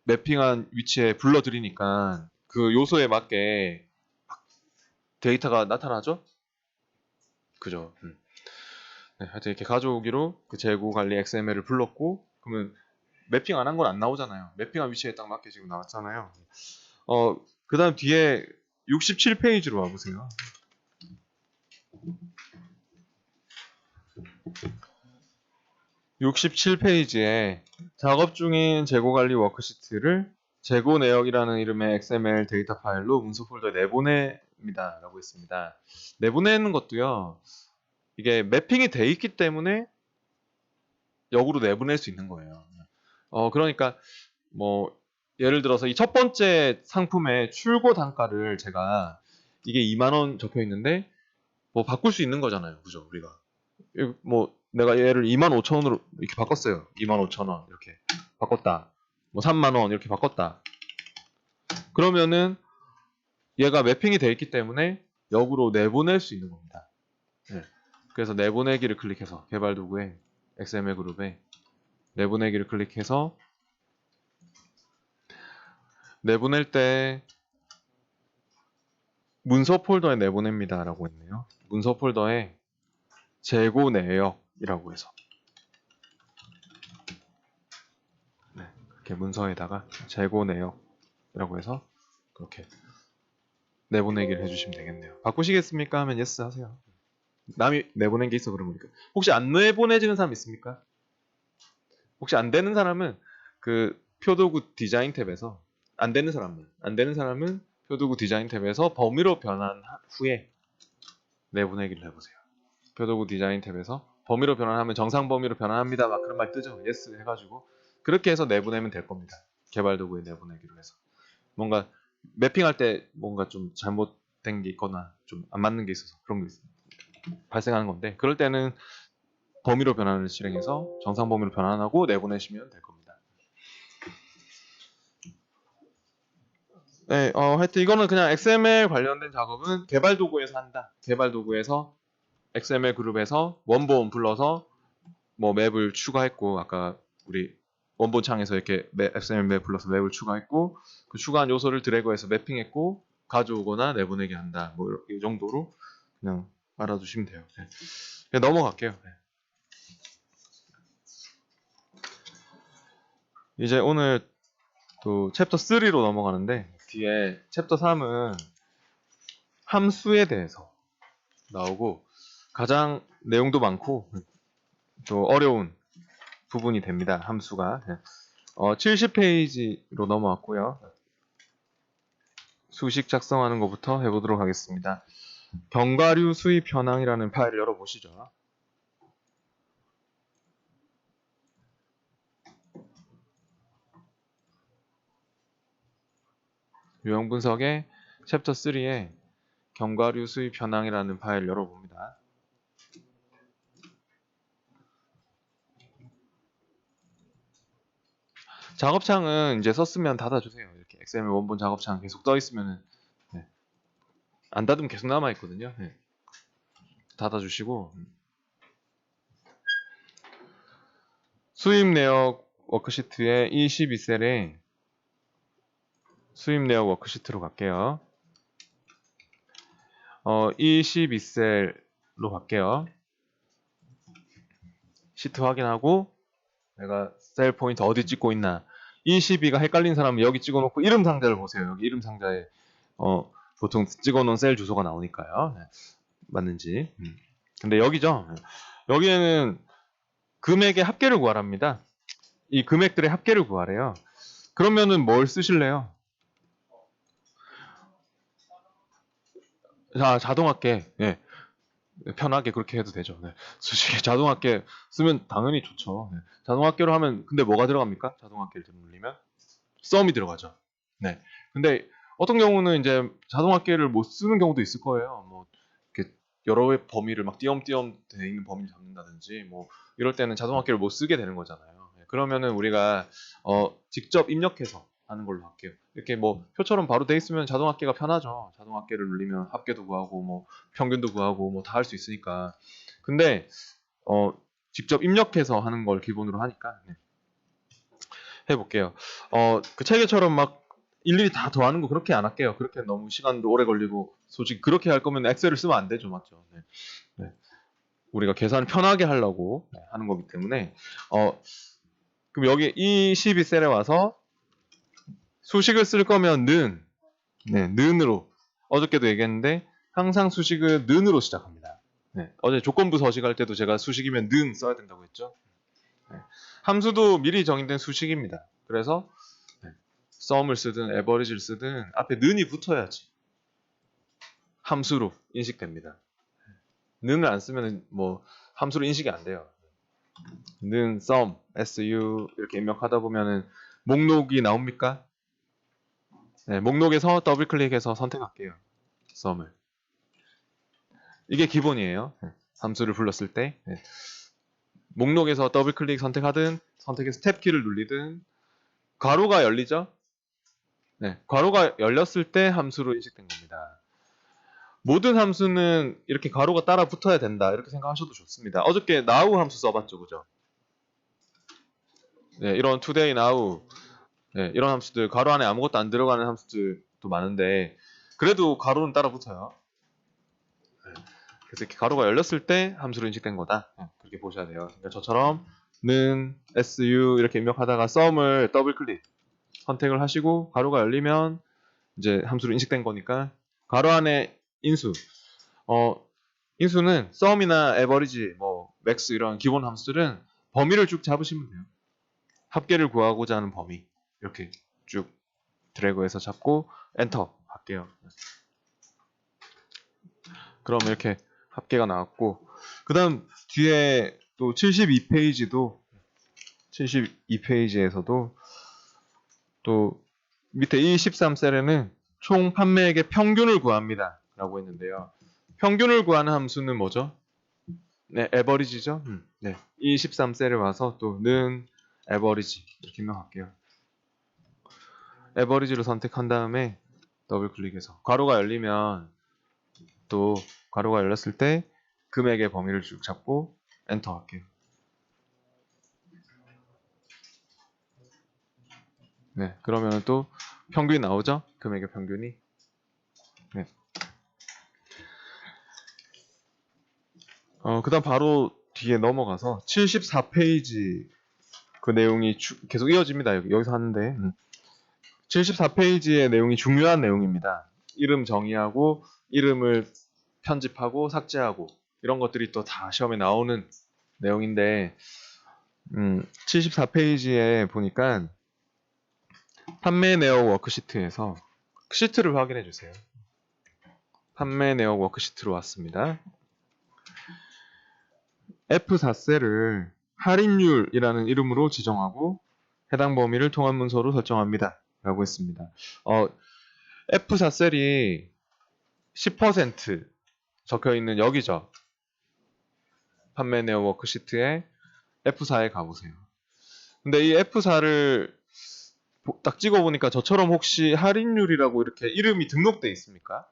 매핑한 위치에 불러들이니까 그 요소에 맞게 데이터가 나타나죠? 그죠? 네, 하여튼 이렇게 가져오기로 그 재고 관리 XML을 불렀고 그러면 매핑 안 한 건 안 나오잖아요. 매핑한 위치에 딱 맞게 지금 나왔잖아요. 그 다음 뒤에 67페이지로 와보세요. 67페이지에 작업 중인 재고 관리 워크시트를 재고 내역이라는 이름의 XML 데이터 파일로 문서 폴더에 내보냅니다. 라고 했습니다. 내보내는 것도요, 이게 매핑이 돼 있기 때문에 역으로 내보낼 수 있는 거예요. 그러니까 뭐 예를 들어서 이 첫 번째 상품의 출고 단가를 제가 이게 2만 원 적혀 있는데 뭐 바꿀 수 있는 거잖아요. 그죠? 우리가. 뭐 내가 얘를 2만 5천 원으로 이렇게 바꿨어요. 2만 5천 원 이렇게 바꿨다. 뭐 3만 원 이렇게 바꿨다. 그러면은 얘가 매핑이 되어 있기 때문에 역으로 내보낼 수 있는 겁니다. 네. 그래서 내보내기를 클릭해서 개발 도구에 XML 그룹에 내보내기를 클릭해서 내보낼 때 문서 폴더에 내보냅니다 라고 했네요. 문서 폴더에 재고 내역이라고 해서 네, 이렇게 문서에다가 재고 내역이라고 해서 그렇게 내보내기를 해주시면 되겠네요. 바꾸시겠습니까? 하면 yes 하세요. 남이 내보낸 게 있어 그러니까. 혹시 안 내보내지는 사람 있습니까? 혹시 안 되는 사람은 그 표도구 디자인 탭에서 안 되는 사람은 표도구 디자인 탭에서 범위로 변환 후에 내보내기를 해보세요. 표도구 디자인 탭에서 범위로 변환하면 정상 범위로 변환합니다. 막 그런 말 뜨죠. yes 해가지고 그렇게 해서 내보내면 될 겁니다. 개발 도구에 내보내기로 해서 뭔가 매핑할 때 뭔가 좀 잘못된 게 있거나 좀 안 맞는 게 있어서 그런 게 발생하는 건데 그럴 때는 범위로 변환을 실행해서 정상 범위로 변환하고 내보내시면 될 겁니다. 네, 하여튼 이거는 그냥 XML 관련된 작업은 개발 도구에서 한다. 개발 도구에서 XML 그룹에서 원본 불러서 뭐 맵을 추가했고 아까 우리 원본 창에서 이렇게 XML 맵 불러서 맵을 추가했고 그 추가한 요소를 드래그해서 매핑했고 가져오거나 내보내게 한다. 뭐 이 정도로 그냥 알아두시면 돼요. 네. 그냥 넘어갈게요. 네. 이제 오늘 또 챕터 3로 넘어가는데 뒤에 챕터 3은 함수에 대해서 나오고 가장 내용도 많고 또 어려운 부분이 됩니다. 함수가 70페이지로 넘어왔고요. 수식 작성하는 것부터 해보도록 하겠습니다. 견과류 수입 현황이라는 파일을 열어보시죠. 유형 분석의 챕터 3에 견과류 수입 현황이라는 파일을 열어봅니다. 작업창은 이제 썼으면 닫아주세요. 이렇게 XML 원본 작업창 계속 떠 있으면 네. 안 닫으면 계속 남아 있거든요. 네. 닫아주시고 수입 내역 워크시트의 22셀에 수입 내역 워크시트로 갈게요. 22셀로 갈게요. 시트 확인하고 내가 셀 포인트 어디 찍고 있나 22가 헷갈린 사람은 여기 찍어놓고 이름 상자를 보세요. 여기 이름 상자에 보통 찍어놓은 셀 주소가 나오니까요. 네. 맞는지. 근데 여기죠. 여기에는 금액의 합계를 구하랍니다. 이 금액들의 합계를 구하래요. 그러면은 뭘 쓰실래요? 자, 자동합계. 네. 편하게 그렇게 해도 되죠. 네. 수식에 자동합계 쓰면 당연히 좋죠. 네. 자동합계로 하면 근데 뭐가 들어갑니까? 자동합계를 누르면 썸이 들어가죠. 네. 근데 어떤 경우는 이제 자동합계를 못 쓰는 경우도 있을 거예요. 뭐 이렇게 여러 의 범위를 막 띄엄띄엄 돼 있는 범위를 잡는다든지 뭐 이럴 때는 자동합계를 못 쓰게 되는 거잖아요. 네. 그러면은 우리가 직접 입력해서 하는 걸로 할게요. 이렇게 뭐 표처럼 바로 돼 있으면 자동합계가 편하죠. 자동합계를 누르면 합계도 구하고 뭐 평균도 구하고 뭐 다 할 수 있으니까. 근데 직접 입력해서 하는 걸 기본으로 하니까 네. 해볼게요. 그 체계처럼 막 일일이 다 더하는 거 그렇게 안 할게요. 그렇게 너무 시간도 오래 걸리고 솔직히 그렇게 할 거면 엑셀을 쓰면 안 되죠, 맞죠? 네. 네. 우리가 계산 편하게 하려고 하는 거기 때문에 그럼 여기 이 12셀에 와서 수식을 쓸 거면 는으로 어저께도 얘기했는데 항상 수식은 는으로 시작합니다. 네. 어제 조건부 서식할 때도 제가 수식이면 는 써야 된다고 했죠. 네. 함수도 미리 정의된 수식입니다. 그래서 썸을 쓰든 에버리지를 쓰든 앞에 는이 붙어야지 함수로 인식됩니다. 는을 안 쓰면 뭐 함수로 인식이 안 돼요. 는, 썸, su 이렇게 입력하다 보면은 목록이 나옵니까? 네, 목록에서 더블 클릭해서 선택할게요. 썸을. 이게 기본이에요. 함수를 불렀을 때. 네. 목록에서 더블 클릭 선택하든 선택해서 탭 키를 누르든 괄호가 열리죠? 네, 괄호가 열렸을 때 함수로 인식된 겁니다. 모든 함수는 이렇게 괄호가 따라 붙어야 된다 이렇게 생각하셔도 좋습니다. 어저께 now 함수 써봤죠, 그죠? 네, 이런 today, now 네, 이런 함수들 괄호 안에 아무것도 안 들어가는 함수들도 많은데 그래도 괄호는 따라 붙어요. 네, 그래서 이렇게 괄호가 열렸을 때 함수로 인식된 거다. 네, 그렇게 보셔야 돼요. 그러니까 저처럼 는 su 이렇게 입력하다가 썸을 더블 클릭 선택을 하시고 괄호가 열리면 이제 함수로 인식된 거니까 괄호 안에 인수 인수는 썸이나 에버리지, 뭐 맥스 이런 기본 함수들은 범위를 쭉 잡으시면 돼요. 합계를 구하고자 하는 범위 이렇게 쭉 드래그해서 잡고 엔터 할게요. 그럼 이렇게 합계가 나왔고 그 다음 뒤에 또 72페이지에서도 또 밑에 이 13셀에는 총 판매액의 평균을 구합니다 라고 했는데요. 평균을 구하는 함수는 뭐죠? 네, 에버리지죠. 네, 이 13셀에 와서 또 는 에버리지 이렇게 입력할게요. 에버리지로 선택한 다음에 더블 클릭해서 괄호가 열리면 또 괄호가 열렸을 때 금액의 범위를 쭉 잡고 엔터 할게요. 네, 그러면 또 평균이 나오죠? 금액의 평균이. 네. 그 다음 바로 뒤에 넘어가서 74페이지 그 내용이 계속 이어집니다. 여기서 하는데 74페이지의 내용이 중요한 내용입니다. 이름 정의하고 이름을 편집하고 삭제하고 이런 것들이 또 다 시험에 나오는 내용인데 74페이지에 보니까 판매 내역 워크시트에서 시트를 확인해 주세요. 판매 내역 워크시트로 왔습니다. F4셀을 할인율이라는 이름으로 지정하고 해당 범위를 통합 문서로 설정합니다. 라고 했습니다. F4셀이 10% 적혀 있는 여기죠. 판매 내역 워크시트에 F4에 가보세요. 근데 이 F4를 딱 찍어보니까 저처럼 혹시 할인율이라고 이렇게 이름이 등록돼 있습니까?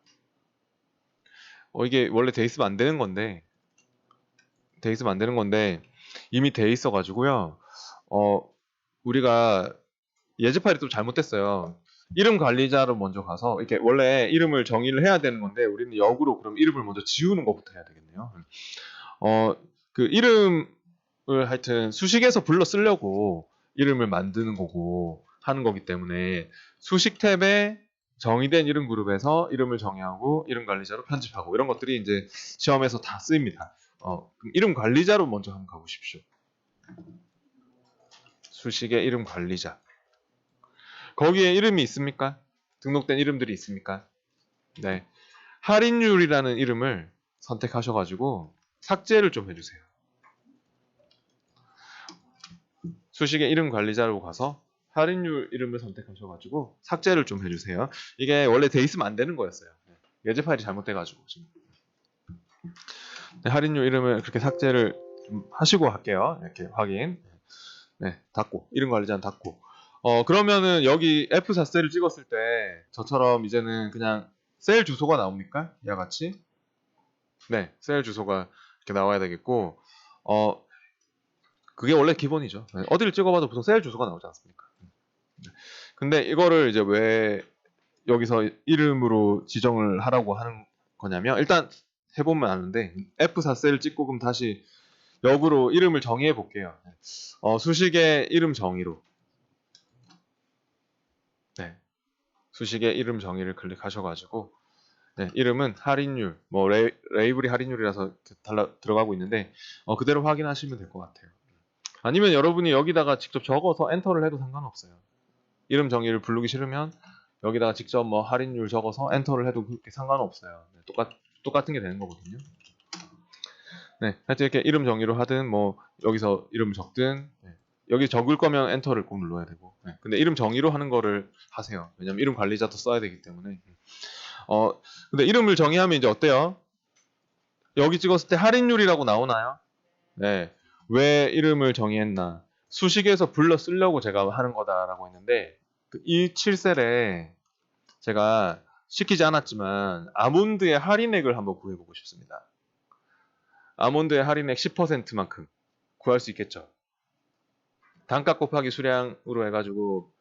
이게 원래 돼 있으면 안 되는 건데 이미 돼 있어 가지고요. 우리가 예제 파일이 좀 잘못됐어요. 이름 관리자로 먼저 가서 이렇게 원래 이름을 정의를 해야 되는 건데 우리는 역으로 그럼 이름을 먼저 지우는 것부터 해야 되겠네요. 그 이름을 하여튼 수식에서 불러 쓰려고 이름을 만드는 거고 하는 거기 때문에 수식 탭에 정의된 이름 그룹에서 이름을 정의하고 이름 관리자로 편집하고 이런 것들이 이제 시험에서 다 쓰입니다. 그럼 이름 관리자로 먼저 한번 가보십시오. 수식의 이름 관리자. 거기에 이름이 있습니까? 등록된 이름들이 있습니까? 네. 할인율이라는 이름을 선택하셔가지고 삭제를 좀 해주세요. 수식의 이름 관리자로 가서 할인율 이름을 선택하셔가지고 삭제를 좀 해주세요. 이게 원래 돼 있으면 안 되는 거였어요. 예제 파일이 잘못돼가지고 지금. 네, 할인율 이름을 그렇게 삭제를 좀 하시고 할게요. 이렇게 확인. 네, 닫고 이름 관리자는 닫고. 그러면은 여기 F4셀을 찍었을 때 저처럼 이제는 그냥 셀 주소가 나옵니까? 이와 같이. 네, 셀 주소가 이렇게 나와야 되겠고, 그게 원래 기본이죠. 네, 어디를 찍어봐도 보통 셀 주소가 나오지 않습니까? 근데 이거를 이제 왜 여기서 이름으로 지정을 하라고 하는 거냐면, 일단 해보면 아는데, F4셀을 찍고 그럼 다시 역으로 이름을 정의해 볼게요. 수식의 이름 정의로. 네. 수식의 이름 정의를 클릭하셔가지고, 네, 이름은 할인율, 뭐 레이블이 할인율이라서 들어가고 있는데 그대로 확인하시면 될 것 같아요. 아니면 여러분이 여기다가 직접 적어서 엔터를 해도 상관없어요. 이름 정의를 부르기 싫으면 여기다가 직접 뭐 할인율 적어서 엔터를 해도 그렇게 상관없어요. 네, 똑같은 게 되는 거거든요. 네, 하여튼 이렇게 이름 정의로 하든 뭐 여기서 이름을 적든 네, 여기 적을 거면 엔터를 꼭 눌러야 되고. 네. 근데 이름 정의로 하는 거를 하세요. 왜냐면 이름 관리자도 써야 되기 때문에. 근데 이름을 정의하면 이제 어때요? 여기 찍었을 때 할인율이라고 나오나요? 네. 왜 이름을 정의했나? 수식에서 불러 쓰려고 제가 하는 거다라고 했는데, 이 7셀에 제가 시키지 않았지만, 아몬드의 할인액을 한번 구해보고 싶습니다. 아몬드의 할인액 10%만큼 구할 수 있겠죠? 단가 곱하기 수량으로 해가지고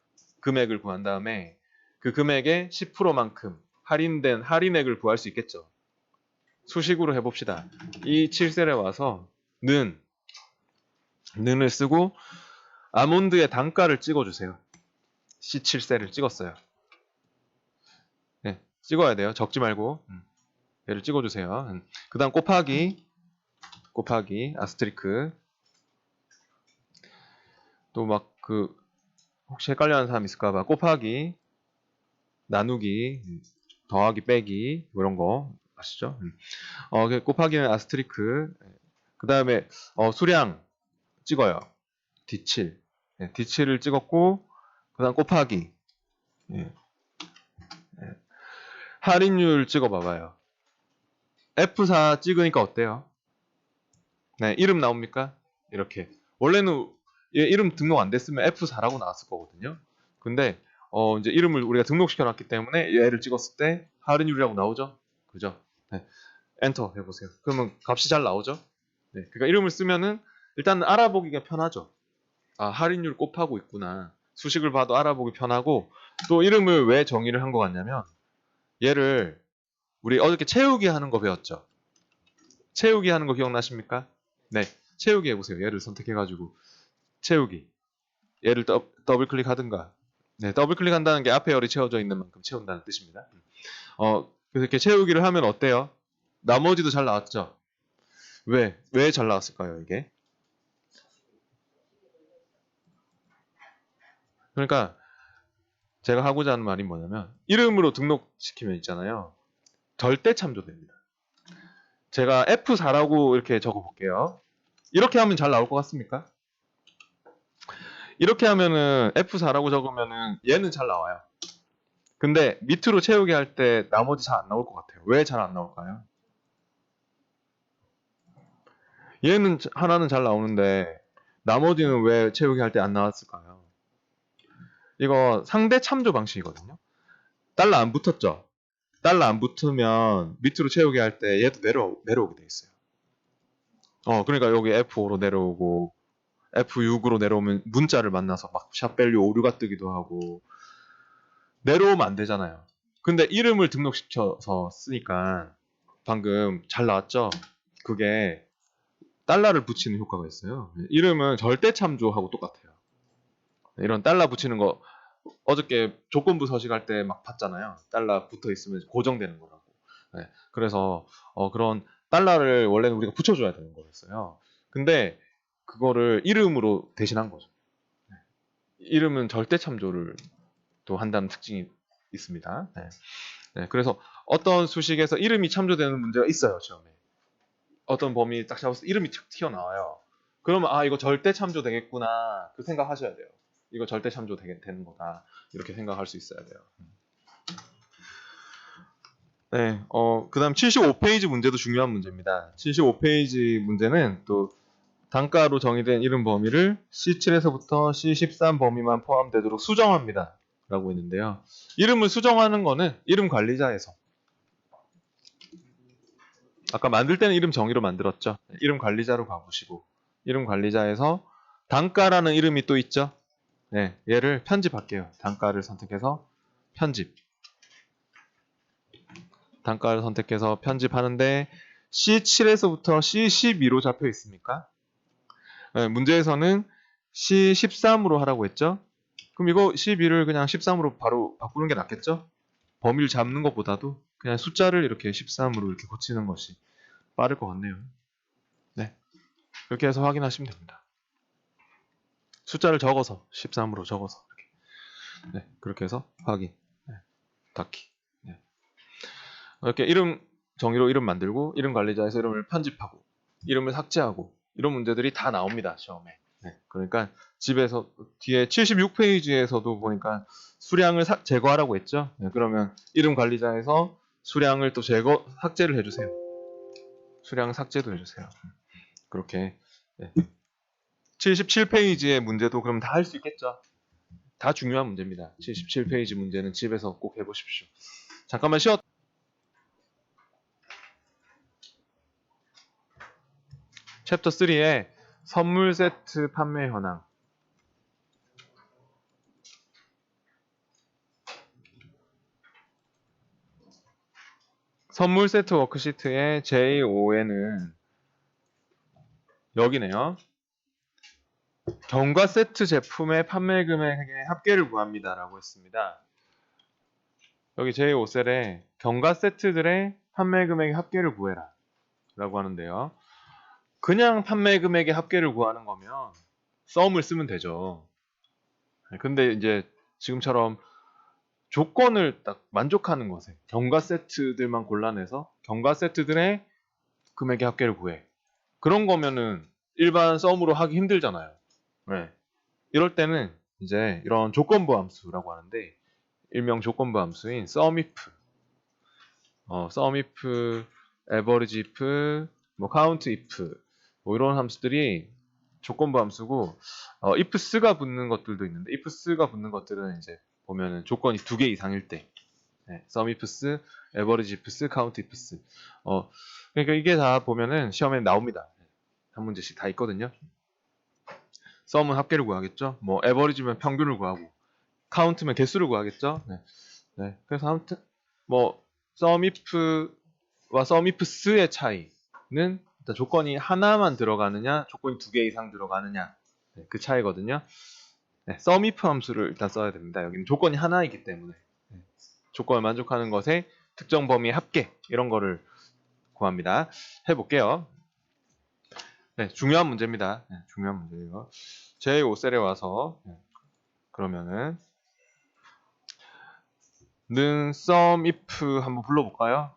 금액을 구한 다음에 그 금액의 10%만큼 할인된 할인액을 구할 수 있겠죠? 수식으로 해봅시다. 이 7셀에 와서 는을 쓰고 아몬드의 단가를 찍어주세요. C7셀을 찍었어요. 네, 찍어야 돼요. 적지 말고 얘를 찍어주세요. 그 다음 곱하기 아스트리크. 또 막 혹시 헷갈려하는 사람 있을까봐 곱하기 나누기 더하기 빼기 뭐 이런 거 아시죠? 곱하기는 아스트리크. 그 다음에 수량 찍어요. D7. 네, D7을 찍었고 그 다음 곱하기. 예. 할인율 찍어봐봐요. F4 찍으니까 어때요? 네, 이름 나옵니까? 이렇게. 원래는 얘 이름 등록 안 됐으면 F4라고 나왔을 거거든요. 근데 이제 이름을 우리가 등록시켜 놨기 때문에 얘를 찍었을 때 할인율이라고 나오죠? 그죠? 네. 엔터 해보세요. 그러면 값이 잘 나오죠? 네. 그러니까 이름을 쓰면은 일단 알아보기가 편하죠. 아, 할인율 곱하고 있구나. 수식을 봐도 알아보기 편하고 또 이름을 왜 정의를 한 것 같냐면 얘를 우리 어저께 채우기 하는 거 배웠죠? 채우기 하는 거 기억나십니까? 네. 채우기 해보세요. 얘를 선택해가지고 채우기. 얘를 더블 클릭하든가. 네, 더블 클릭한다는 게 앞에 열이 채워져 있는 만큼 채운다는 뜻입니다. 그래서 이렇게 채우기를 하면 어때요? 나머지도 잘 나왔죠? 왜 잘 나왔을까요, 이게? 그러니까 제가 하고자 하는 말이 뭐냐면 이름으로 등록시키면 있잖아요. 절대 참조됩니다. 제가 F4라고 이렇게 적어볼게요. 이렇게 하면 잘 나올 것 같습니까? 이렇게 하면은 F4라고 적으면은 얘는 잘 나와요. 근데 밑으로 채우기 할 때 나머지 잘 안 나올 것 같아요. 왜 잘 안 나올까요? 얘는 하나는 잘 나오는데 나머지는 왜 채우기 할 때 안 나왔을까요? 이거 상대 참조 방식이거든요. 달러 안 붙었죠? 달러 안 붙으면 밑으로 채우기 할 때 얘도 내려오게 돼 있어요. 그러니까 여기 F5로 내려오고 F6으로 내려오면 문자를 만나서 막 샵밸류 오류가 뜨기도 하고 내려오면 안 되잖아요. 근데 이름을 등록시켜서 쓰니까 방금 잘 나왔죠? 그게 달러를 붙이는 효과가 있어요. 이름은 절대 참조하고 똑같아요. 이런 달러 붙이는 거 어저께 조건부 서식할 때 막 봤잖아요. 달러 붙어 있으면 고정되는 거라고. 네, 그래서 그런 달러를 원래는 우리가 붙여줘야 되는 거였어요. 근데 그거를 이름으로 대신한 거죠. 네, 이름은 절대 참조를 또 한다는 특징이 있습니다. 네. 네, 그래서 어떤 수식에서 이름이 참조되는 문제가 있어요, 시험에. 어떤 범위 딱 잡아서 이름이 탁 튀어나와요. 그러면 이거 절대 참조 되겠구나 그 생각하셔야 돼요. 이거 절대 참조 되는 거다 이렇게 생각할 수 있어야 돼요. 네, 그 다음 75페이지 문제도 중요한 문제입니다. 75페이지 문제는 또 단가로 정의된 이름 범위를 C7에서부터 C13 범위만 포함되도록 수정합니다. 라고 했는데요. 이름을 수정하는 거는 이름 관리자에서 아까 만들 때는 이름 정의로 만들었죠. 이름 관리자로 가보시고 이름 관리자에서 단가라는 이름이 또 있죠. 네, 얘를 편집할게요. 단가를 선택해서 편집. 단가를 선택해서 편집하는데 C7에서부터 C12로 잡혀 있습니까? 네, 문제에서는 C13으로 하라고 했죠. 그럼 이거 12를 그냥 13으로 바로 바꾸는 게 낫겠죠? 범위를 잡는 것보다도 그냥 숫자를 이렇게 13으로 이렇게 고치는 것이 빠를 것 같네요. 네, 그렇게 해서 확인하시면 됩니다. 숫자를 적어서 13으로 적어서 이렇게. 네, 그렇게 해서 확인. 네, 닫기. 네. 이렇게 이름 정의로 이름 만들고 이름 관리자에서 이름을 편집하고 이름을 삭제하고 이런 문제들이 다 나옵니다. 시험에. 네, 그러니까 집에서 뒤에 76페이지에서도 보니까 수량을 제거하라고 했죠. 네, 그러면 이름 관리자에서 수량을 또 삭제를 해주세요. 수량 삭제도 해주세요. 그렇게. 네. 77페이지의 문제도 그럼 다 할 수 있겠죠. 다 중요한 문제입니다. 77페이지 문제는 집에서 꼭 해보십시오. 잠깐만 쉬었. 챕터 3에 선물 세트 판매 현황. 선물 세트 워크시트의 J5에는 여기네요. 경과 세트 제품의 판매 금액의 합계를 구합니다. 라고 했습니다. 여기 제5셀에 경과 세트들의 판매 금액의 합계를 구해라. 라고 하는데요. 그냥 판매 금액의 합계를 구하는 거면 썸을 쓰면 되죠. 근데 이제 지금처럼 조건을 딱 만족하는 것에 경과 세트들만 골라내서 경과 세트들의 금액의 합계를 구해. 그런 거면은 일반 썸으로 하기 힘들잖아요. 네. 이럴 때는 이제 이런 조건부 함수라고 하는데 일명 조건부 함수인 SUMIF, SUMIF, AVERAGEIF, 뭐 COUNTIF 뭐 이런 함수들이 조건부 함수고 ifs가 붙는 것들도 있는데 ifs가 붙는 것들은 이제 보면은 조건이 2개 이상일 때 네, SUMIFs, AVERAGEIFs, COUNTIFs 그러니까 이게 다 보면은 시험에 나옵니다. 한 문제씩 다 있거든요. 썸은 합계를 구하겠죠. 뭐 에버리지면 평균을 구하고 카운트면 개수를 구하겠죠. 네. 네. 그래서 아무튼 뭐 썸이프와 썸이프스의 차이는 일단 조건이 하나만 들어가느냐, 조건이 2개 이상 들어가느냐 네, 그 차이거든요. 네, 썸이프 함수를 일단 써야 됩니다. 여기는 조건이 하나이기 때문에 네, 조건을 만족하는 것에 특정 범위의 합계 이런 거를 구합니다. 해볼게요. 네, 중요한 문제입니다. 네, 중요한 문제예요. 제5셀에 와서 그러면은 는 SUMIF 한번 불러볼까요?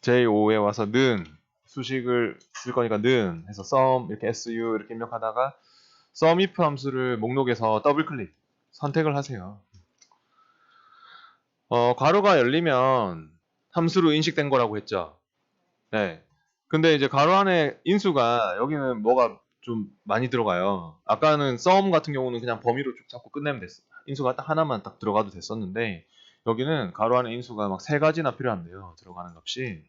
J5에 와서 는 수식을 쓸 거니까 는 해서 SUM 이렇게 SU 이렇게 입력하다가 SUMIF 함수를 목록에서 더블 클릭 선택을 하세요. 괄호가 열리면 함수로 인식된 거라고 했죠. 네. 근데 이제 괄호 안에 인수가 여기는 뭐가 좀 많이 들어가요. 아까는 SUM 같은 경우는 그냥 범위로 쭉 잡고 끝내면 됐어. 인수가 딱 하나만 딱 들어가도 됐었는데 여기는 괄호 안에 인수가 막 3가지나 필요한데요. 들어가는 값이.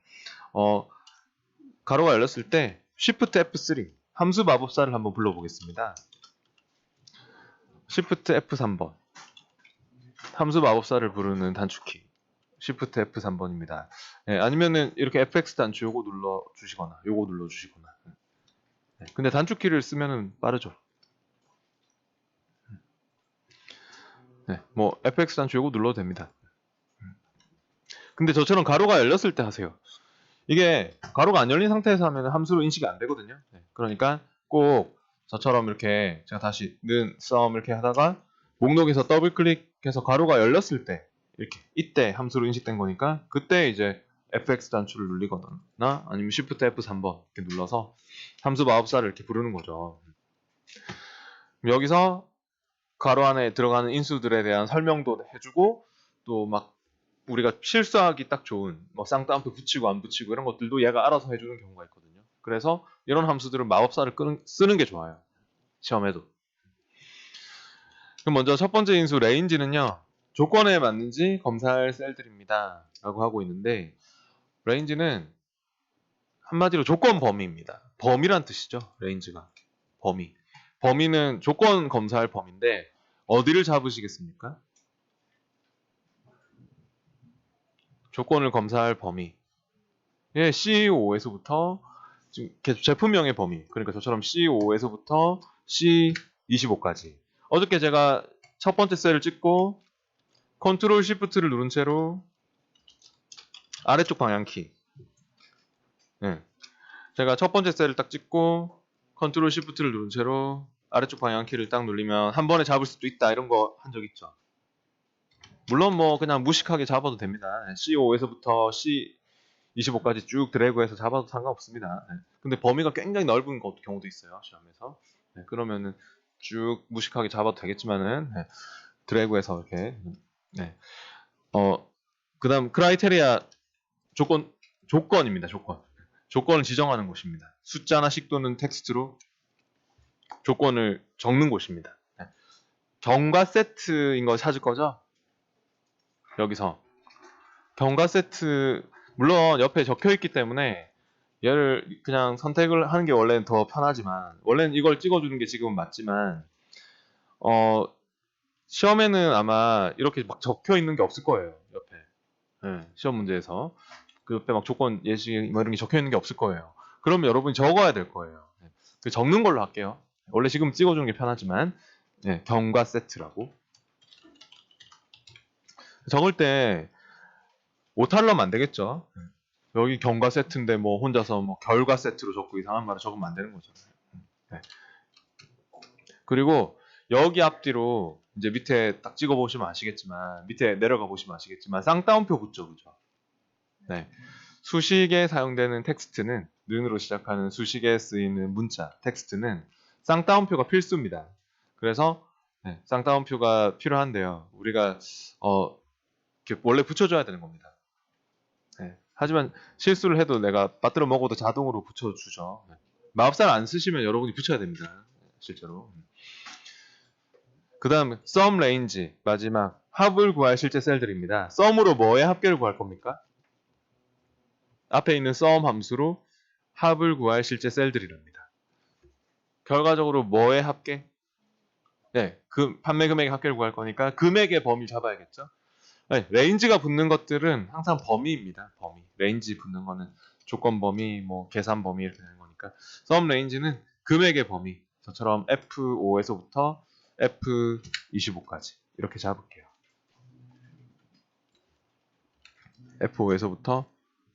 가로가 열렸을 때 Shift F3 함수 마법사를 한번 불러보겠습니다. Shift F3번 함수 마법사를 부르는 단축키 Shift F3번입니다. 네, 아니면은 이렇게 FX 단추 요거 눌러 주시거나 요거 눌러 주시거나. 네, 근데 단축키를 쓰면은 빠르죠. 네, 뭐 FX 단추 요거 눌러도 됩니다. 근데 저처럼 가로가 열렸을 때 하세요. 이게 가로가 안 열린 상태에서 하면 함수로 인식이 안 되거든요. 네, 그러니까 꼭 저처럼 이렇게 제가 다시 는 SUM 이렇게 하다가 목록에서 더블 클릭해서 가로가 열렸을 때 이렇게 이때 함수로 인식된 거니까 그때 이제 fx 단추를 눌리거나 아니면 Shift F3번 이렇게 눌러서 함수 마법사를 이렇게 부르는 거죠. 여기서 가로 안에 들어가는 인수들에 대한 설명도 해주고 또 막 우리가 실수하기 딱 좋은 뭐 쌍따옴표 붙이고 안 붙이고 이런 것들도 얘가 알아서 해주는 경우가 있거든요. 그래서 이런 함수들은 마법사를 쓰는 게 좋아요. 시험에도. 그럼 먼저 첫 번째 인수 레인지는요. 조건에 맞는지 검사할 셀들입니다. 라고 하고 있는데 레인지는 한마디로 조건 범위입니다. 범위란 뜻이죠. 레인지가. 범위. 범위는 조건 검사할 범위인데 어디를 잡으시겠습니까? 조건을 검사할 범위. 예, C5에서부터 지금 제품명의 범위. 그러니까 저처럼 C5에서부터 C25까지. 어저께 제가 첫 번째 셀을 찍고 컨트롤 시프트를 누른 채로 아래쪽 방향키. 예. 제가 첫 번째 셀을 딱 찍고 컨트롤 시프트를 누른 채로 아래쪽 방향키를 딱 누르면 한 번에 잡을 수도 있다 이런 거 한 적 있죠. 물론 뭐 그냥 무식하게 잡아도 됩니다. C5에서부터 25까지 쭉 드래그해서 잡아도 상관없습니다. 네. 근데 범위가 굉장히 넓은 경우도 있어요. 시험에서. 네, 그러면은 쭉 무식하게 잡아도 되겠지만은 네, 드래그해서 이렇게 네. 그다음 크라이테리아 조건입니다. 조건을 지정하는 곳입니다. 숫자나 식도는 텍스트로 조건을 적는 곳입니다. 네. 경과 세트인 거 찾을 거죠? 여기서 경과 세트 물론 옆에 적혀 있기 때문에 얘를 그냥 선택을 하는 게 원래는 더 편하지만 원래는 이걸 찍어주는 게 지금은 맞지만 어 시험에는 아마 이렇게 막 적혀 있는 게 없을 거예요. 옆에 시험 문제에서 그 옆에 막 조건 예시 뭐 이런 게 적혀 있는 게 없을 거예요. 그러면 여러분이 적어야 될 거예요. 그 적는 걸로 할게요. 원래 지금 찍어주는 게 편하지만 경과 세트라고 적을 때 오탈러면 안 되겠죠. 여기 경과 세트인데 뭐 혼자서 뭐 결과 세트로 적고 이상한 말을 적으면 안 되는 거잖아요. 네. 그리고 여기 앞뒤로 이제 밑에 딱 찍어 보시면 아시겠지만 밑에 내려가 보시면 아시겠지만 쌍따옴표 붙죠, 그죠? 네. 수식에 사용되는 텍스트는 는으로 시작하는 수식에 쓰이는 문자 텍스트는 쌍따옴표가 필수입니다. 그래서 쌍따옴표가 필요한데요. 우리가 이렇게 원래 붙여줘야 되는 겁니다. 하지만 실수를 해도 내가 빠뜨려 먹어도 자동으로 붙여주죠. 마법사를 안 쓰시면 여러분이 붙여야 됩니다. 실제로. 그 다음 sum range 마지막 합을 구할 실제 셀들입니다. sum으로 뭐의 합계를 구할 겁니까? 앞에 있는 sum 함수로 합을 구할 실제 셀들이랍니다. 결과적으로 뭐의 합계? 네, 판매 금액의 합계를 구할 거니까 금액의 범위 잡아야겠죠. 네, 레인지가 붙는 것들은 항상 범위입니다. 범위. 레인지 붙는 거는 조건 범위, 뭐 계산 범위 이렇게 되는 거니까. sum range는 금액의 범위. 저처럼 F5에서부터 F25까지 이렇게 잡을게요. F5에서부터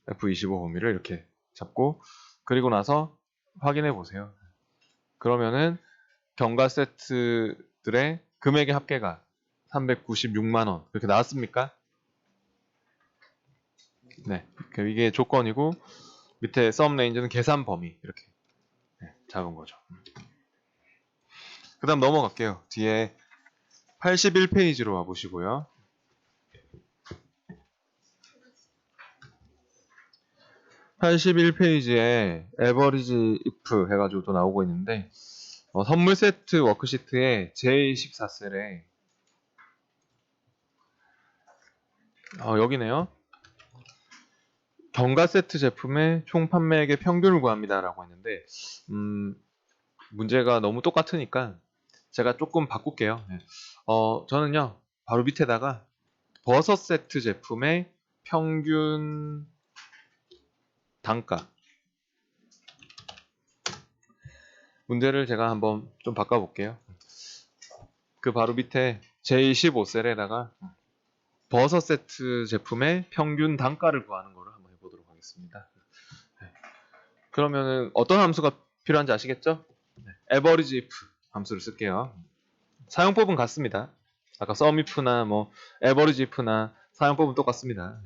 F25 범위를 이렇게 잡고 그리고 나서 확인해 보세요. 그러면은 경과 세트들의 금액의 합계가 396만 원 이렇게 나왔습니까? 네, 이게 조건이고 밑에 sum range는 계산 범위 이렇게 잡은 거죠. 그 다음 넘어갈게요. 뒤에 81페이지로 와보시고요. 81페이지에 average if 해가지고 또 나오고 있는데 선물 세트 워크시트에 J14셀에 여기네요. 경과 세트 제품의 총 판매액의 평균을 구합니다 라고 했는데 문제가 너무 똑같으니까 제가 조금 바꿀게요. 저는요 바로 밑에다가 버섯 세트 제품의 평균 단가 문제를 제가 한번 좀 바꿔볼게요. 그 바로 밑에 J15셀에다가 버섯 세트 제품의 평균 단가를 구하는 거를 한번 해보도록 하겠습니다. 그러면은 어떤 함수가 필요한지 아시겠죠? average if 함수를 쓸게요. 사용법은 같습니다. 아까 sum if나 뭐 average if나 사용법은 똑같습니다.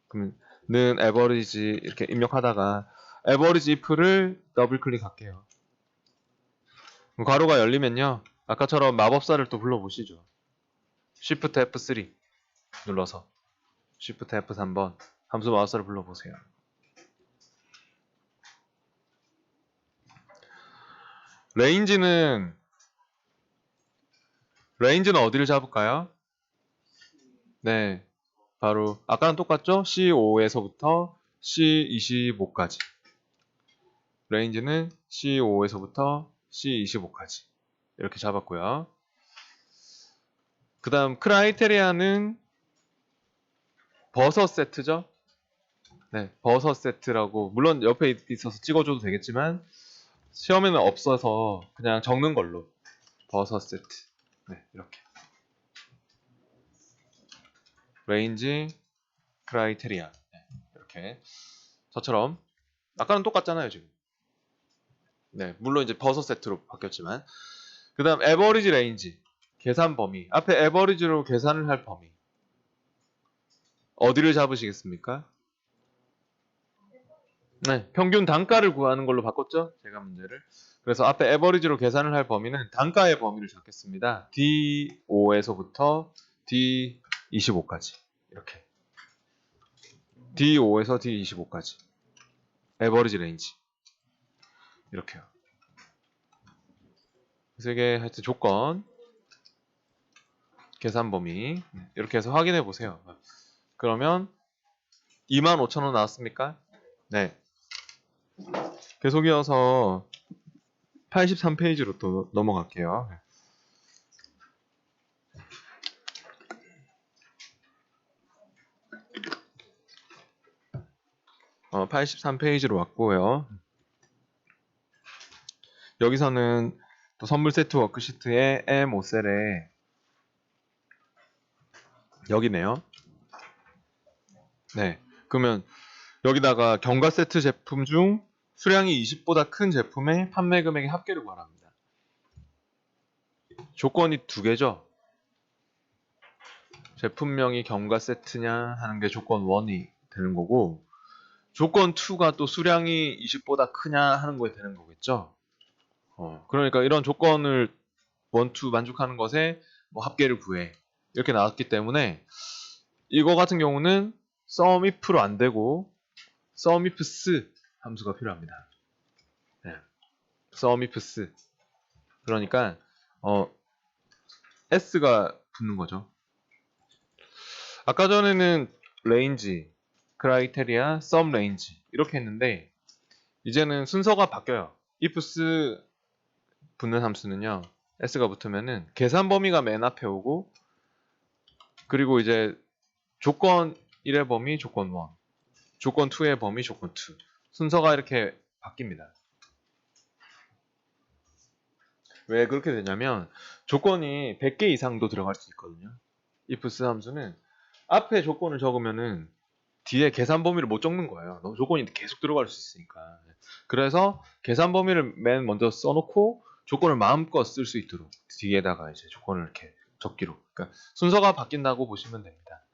그러면 는 average 이렇게 입력하다가 average if를 더블 클릭할게요. 괄호가 열리면요. 아까처럼 마법사를 또 불러보시죠. Shift F3 눌러서 Shift F3번 함수 마법사를 불러보세요. 레인지는 어디를 잡을까요? 네, 바로 아까랑 똑같죠? C5에서부터 C25까지 레인지는 C5에서부터 C25까지 이렇게 잡았고요. 그 다음 크라이테리아는 버섯 세트죠? 네, 버섯 세트라고 물론 옆에 있어서 찍어줘도 되겠지만 시험에는 없어서 그냥 적는 걸로 버섯 세트 네, 이렇게 레인지 크라이테리아 네, 이렇게 저처럼 아까는 똑같잖아요 지금 네 물론 이제 버섯 세트로 바뀌었지만 그 다음 에버리지 레인지 계산 범위 앞에 에버리지로 계산을 할 범위 어디를 잡으시겠습니까? 네, 평균 단가를 구하는 걸로 바꿨죠? 제가 문제를. 그래서 앞에 에버리지로 계산을 할 범위는 단가의 범위를 잡겠습니다. D5에서부터 D25까지. 이렇게. D5에서 D25까지. 에버리지 레인지. 이렇게요. 그래서 이게 하여튼 조건, 계산 범위. 이렇게 해서 확인해 보세요. 그러면 25,000원 나왔습니까? 네. 계속 이어서 83페이지로 또 넘어갈게요. 83페이지로 왔고요. 여기서는 또 선물 세트 워크시트에 M5셀에 여기네요. 네. 그러면 여기다가 경과 세트 제품 중 수량이 20보다 큰 제품의 판매 금액의 합계를 구하랍니다. 조건이 두 개죠. 제품명이 경과 세트냐 하는 게 조건 1이 되는 거고, 조건 2가 또 수량이 20보다 크냐 하는 거에 되는 거겠죠. 그러니까 이런 조건을 1, 2 만족하는 것에 뭐 합계를 구해. 이렇게 나왔기 때문에 이거 같은 경우는 sum if로 안 되고 sum ifs 함수가 필요합니다. 네. sum ifs. 그러니까 s가 붙는 거죠. 아까 전에는 range, criteria, sum range 이렇게 했는데 이제는 순서가 바뀌어요. ifs 붙는 함수는요. s가 붙으면은 계산 범위가 맨 앞에 오고, 그리고 이제 조건 1의 범위 조건 1, 조건 2의 범위 조건 2 순서가 이렇게 바뀝니다. 왜 그렇게 되냐면 조건이 100개 이상도 들어갈 수 있거든요. ifs 함수는 앞에 조건을 적으면은 뒤에 계산 범위를 못 적는 거예요. 너무 조건이 계속 들어갈 수 있으니까. 그래서 계산 범위를 맨 먼저 써놓고 조건을 마음껏 쓸 수 있도록 뒤에다가 이제 조건을 이렇게 적기로. 그러니까 순서가 바뀐다고 보시면 됩니다.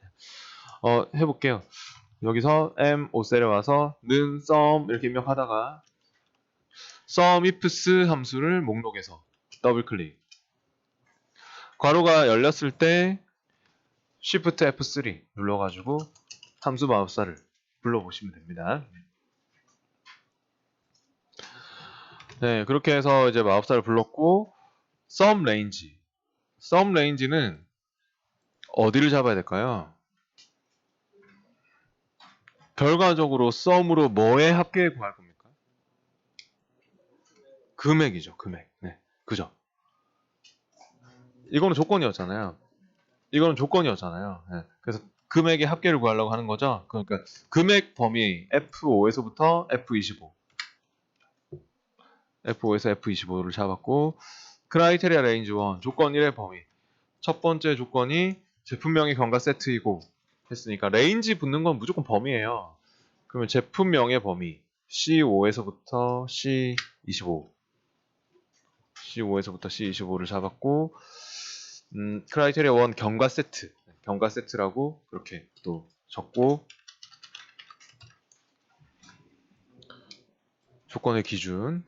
해볼게요. 여기서 M5셀에 와서 는 sum 이렇게 입력하다가 sum ifs 함수를 목록에서 더블 클릭. 괄호가 열렸을 때 Shift F3 눌러가지고 함수 마법사를 불러보시면 됩니다. 네, 그렇게 해서 이제 마법사를 불렀고 sum range. sum range는 어디를 잡아야 될까요? 결과적으로 sum으로 뭐의 합계를 구할 겁니까? 금액이죠, 금액. 네, 그죠? 이거는 조건이었잖아요. 이거는 조건이었잖아요. 네, 그래서 금액의 합계를 구하려고 하는 거죠. 그러니까 금액 범위 F5에서부터 F25. F5에서 F25를 잡았고 크라이테리아 레인지 1 조건 1의 범위. 첫 번째 조건이 제품명이 경과 세트이고 했으니까 레인지 붙는 건 무조건 범위예요. 그러면 제품명의 범위 C5에서부터 C25 C5에서부터 C25를 잡았고 크라이테리아 1 경과 세트 경과 세트라고 그렇게 또 적고 조건의 기준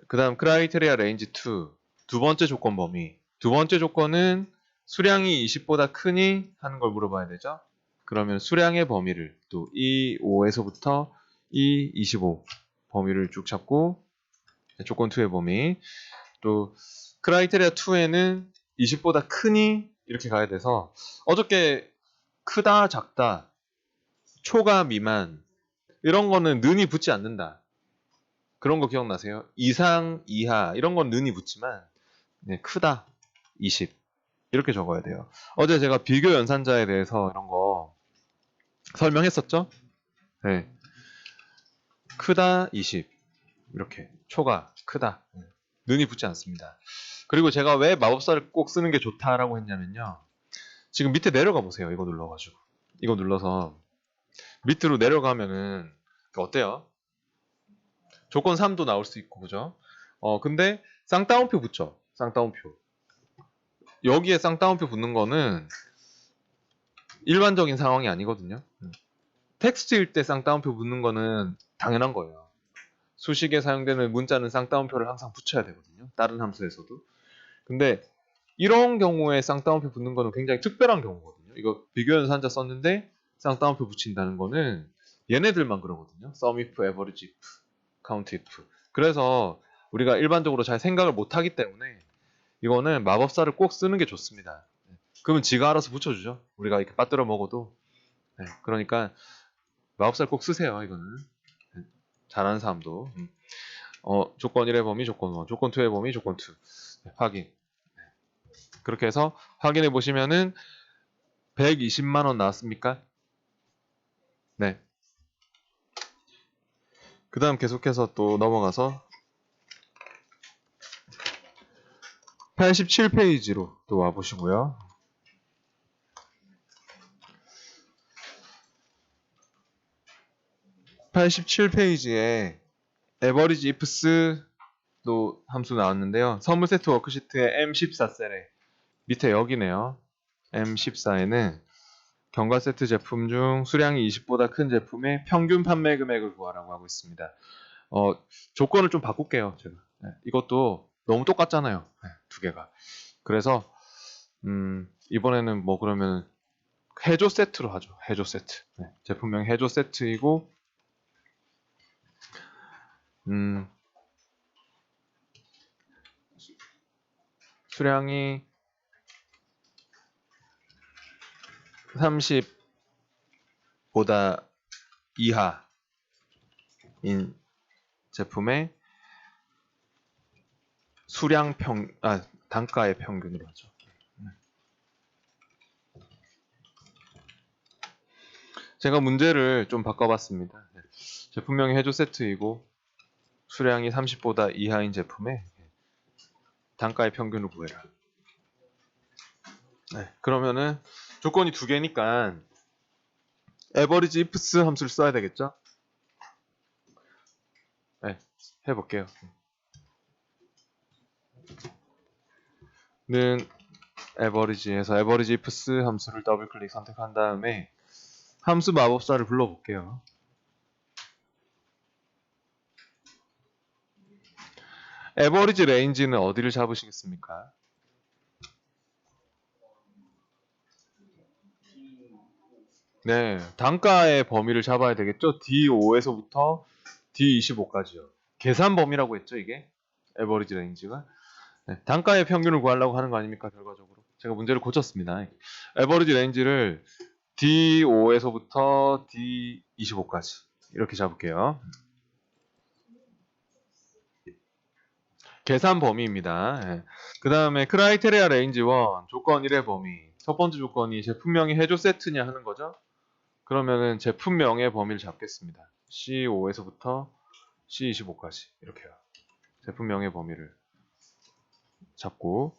그 다음 크라이테리아 레인지 2 두 번째 조건 범위 두 번째 조건은 수량이 20보다 크니 하는 걸 물어봐야 되죠. 그러면 수량의 범위를 또 E5에서부터 E25 범위를 쭉 잡고 조건 2의 범위 또 크라이테리아 2에는 20보다 크니 이렇게 가야 돼서 어저께 크다 작다 초과 미만 이런 거는 는이 붙지 않는다. 그런 거 기억나세요? 이상 이하 이런 건 는이 붙지만 네, 크다 20 이렇게 적어야 돼요. 어제 제가 비교 연산자에 대해서 이런 거 설명했었죠? 네. 크다 20 이렇게 초가 크다 는이 붙지 않습니다. 그리고 제가 왜 마법사를 꼭 쓰는 게 좋다라고 했냐면요. 지금 밑에 내려가 보세요. 이거 눌러가지고 이거 눌러서 밑으로 내려가면은 어때요? 조건 3도 나올 수 있고 그죠? 근데 쌍따옴표 붙죠? 쌍따옴표 여기에 쌍따옴표 붙는 거는 일반적인 상황이 아니거든요. 텍스트일 때 쌍따옴표 붙는 거는 당연한 거예요. 수식에 사용되는 문자는 쌍따옴표를 항상 붙여야 되거든요. 다른 함수에서도. 근데 이런 경우에 쌍따옴표 붙는 거는 굉장히 특별한 경우거든요. 이거 비교연산자 썼는데 쌍따옴표 붙인다는 거는 얘네들만 그러거든요. sum if, average if, count if. 그래서 우리가 일반적으로 잘 생각을 못 하기 때문에 이거는 마법사를 꼭 쓰는 게 좋습니다. 그러면 지가 알아서 붙여주죠. 우리가 이렇게 빠뜨려 먹어도. 네, 그러니까 마법사를 꼭 쓰세요. 이거는. 네, 잘하는 사람도. 조건 1의 범위, 조건 1, 조건 2의 범위, 조건 2. 네, 확인. 그렇게 해서 확인해 보시면은 120만 원 나왔습니까? 네. 그 다음 계속해서 또 넘어가서 87페이지로 또 와보시고요. 87페이지에 average ifs 또 함수 나왔는데요. 선물 세트 워크시트의 M14셀에 밑에 여기네요. M14에는 경과 세트 제품 중 수량이 20보다 큰 제품의 평균 판매 금액을 구하라고 하고 있습니다. 조건을 좀 바꿀게요. 제가. 네, 이것도 너무 똑같잖아요. 네, 두 개가. 그래서 이번에는 뭐 그러면 해조 세트로 하죠. 해조 세트. 네, 제품명 해조 세트이고 수량이 30보다 이하인 제품의 단가의 평균으로 하죠. 제가 문제를 좀 바꿔봤습니다. 제품명이 해조 세트이고 수량이 30보다 이하인 제품의 단가의 평균을 구해라. 네, 그러면은 조건이 두 개니까 average ifs 함수를 써야 되겠죠? 네, 해볼게요. 는 average에서 average ifs 함수를 더블 클릭 선택한 다음에 함수 마법사를 불러볼게요. average range는 어디를 잡으시겠습니까? 네, 단가의 범위를 잡아야 되겠죠? D5에서부터 D25까지요. 계산 범위라고 했죠, 이게? 에버리지 레인지가. 네, 단가의 평균을 구하려고 하는 거 아닙니까, 결과적으로? 제가 문제를 고쳤습니다. 에버리지 레인지를 D5에서부터 D25까지 이렇게 잡을게요. 계산 범위입니다. 네. 그 다음에 크라이테리아 레인지 1, 조건 1의 범위. 첫 번째 조건이 제품명이 해조 세트냐 하는 거죠? 그러면은 제품명의 범위를 잡겠습니다. C5에서부터 C25까지 이렇게요. 제품명의 범위를 잡고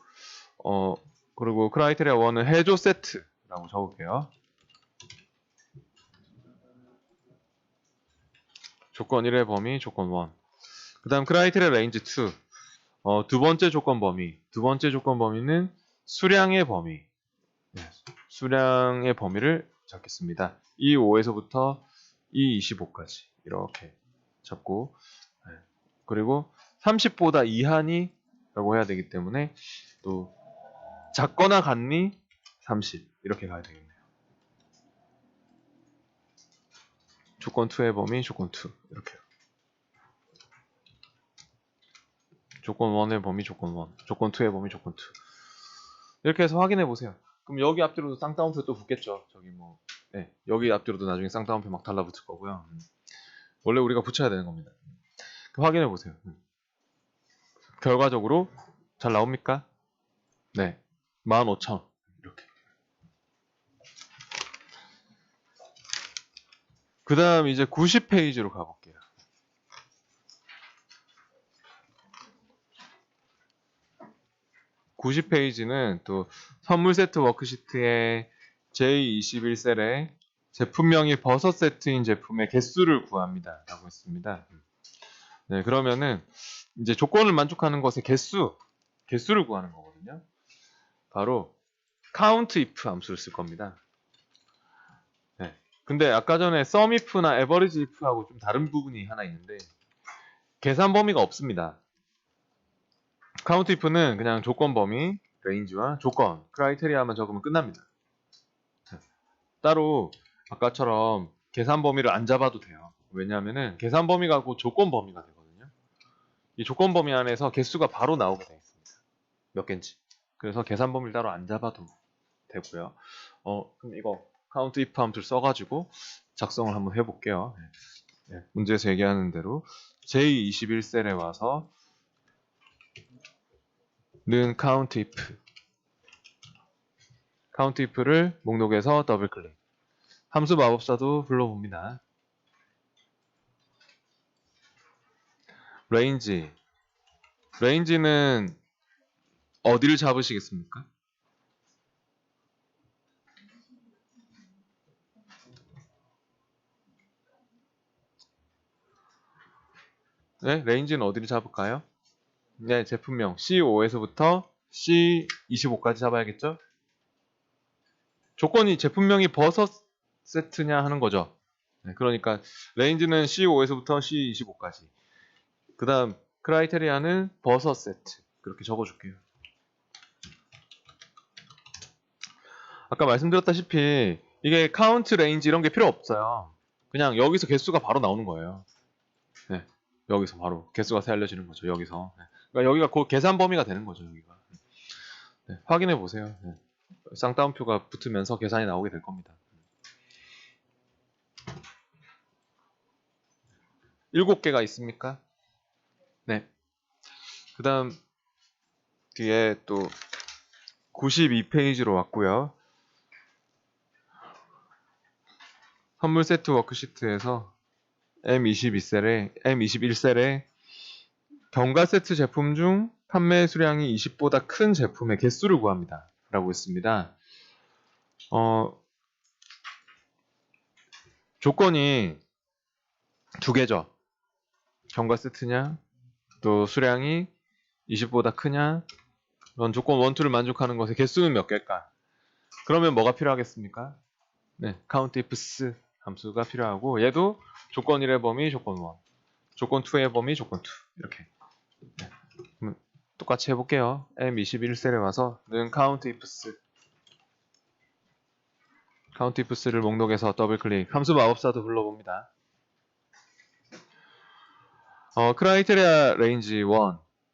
그리고 크라이테리아 1은 해조 세트라고 적을게요. 조건 1의 범위, 조건 1. 그 다음 크라이테리아 레인지 2. 두 번째 조건 범위는 수량의 범위. 네, 수량의 범위를 잡겠습니다. E5에서부터 E25까지 이렇게 잡고 네. 그리고 30보다 이하니 라고 해야 되기 때문에 또 작거나 같니 30 이렇게 가야 되겠네요. 조건 2의 범위 조건 2 이렇게요. 조건 1의 범위 조건 1 조건 2의 범위 조건 2 이렇게 해서 확인해 보세요. 그럼 여기 앞뒤로도 쌍따옴표 또 붙겠죠. 저기 뭐 네, 여기 앞뒤로도 나중에 쌍따옴표 막 달라붙을 거고요. 원래 우리가 붙여야 되는 겁니다. 확인해 보세요. 결과적으로 잘 나옵니까? 네, 15,000 이렇게. 그 다음 이제 90페이지로 가볼게요. (90페이지는) 또 선물 세트 워크시트의 J21셀에 제품명이 버섯 세트인 제품의 개수를 구합니다 라고 했습니다. 네, 그러면은 이제 조건을 만족하는 것의 개수를 구하는 거거든요. 바로 count if 함수를 쓸 겁니다. 네, 근데 아까 전에 SUMIF나 average if하고 좀 다른 부분이 하나 있는데 계산 범위가 없습니다. count if는 그냥 조건 범위, range와 조건, criteria만 적으면 끝납니다. 따로 아까처럼 계산 범위를 안 잡아도 돼요. 왜냐하면은 계산 범위가 곧 조건 범위가 되거든요. 이 조건 범위 안에서 개수가 바로 나오게 되어 있습니다. 몇 개인지. 그래서 계산 범위를 따로 안 잡아도 되고요. 그럼 이거 count if 함수를 써가지고 작성을 한번 해볼게요. 네, 문제에서 얘기하는 대로 J21셀에 와서 는 count if를 목록에서 더블 클릭. 함수 마법사도 불러봅니다. range는 어디를 잡으시겠습니까? 네, range는 어디를 잡을까요? 네, 제품명 C5에서부터 C25까지 잡아야겠죠? 조건이 제품명이 버섯 세트냐 하는 거죠. 네, 그러니까 range는 C5에서부터 C25까지. 그 다음 크라이테리아는 버섯 세트. 그렇게 적어줄게요. 아까 말씀드렸다시피 이게 카운트 레인지 이런 게 필요 없어요. 그냥 여기서 개수가 바로 나오는 거예요. 네, 여기서 바로 개수가 알려지는 거죠. 여기서. 네. 그러니까 여기가 그 계산 범위가 되는 거죠. 여기가. 네, 확인해 보세요. 네. 쌍따옴표가 붙으면서 계산이 나오게 될 겁니다. 7개가 있습니까? 네. 그 다음 뒤에 또 92페이지로 왔고요. 선물 세트 워크시트에서 M21셀에 경과 세트 제품 중 판매 수량이 20보다 큰 제품의 개수를 구합니다. 라고 했습니다. 조건이 두 개죠. 경과 세트냐, 또 수량이 20보다 크냐, 그런 조건 1, 2를 만족하는 것의 개수는 몇 개일까? 그러면 뭐가 필요하겠습니까? 네, count ifs 함수가 필요하고 얘도 조건 1의 범위 조건 1, 조건 2의 범위 조건 2 이렇게. 네. 그럼 똑같이 해볼게요. M21셀에 와서 는 count ifs를 목록에서 더블 클릭. 함수 마법사도 불러봅니다. 크라이테리아 레인지 1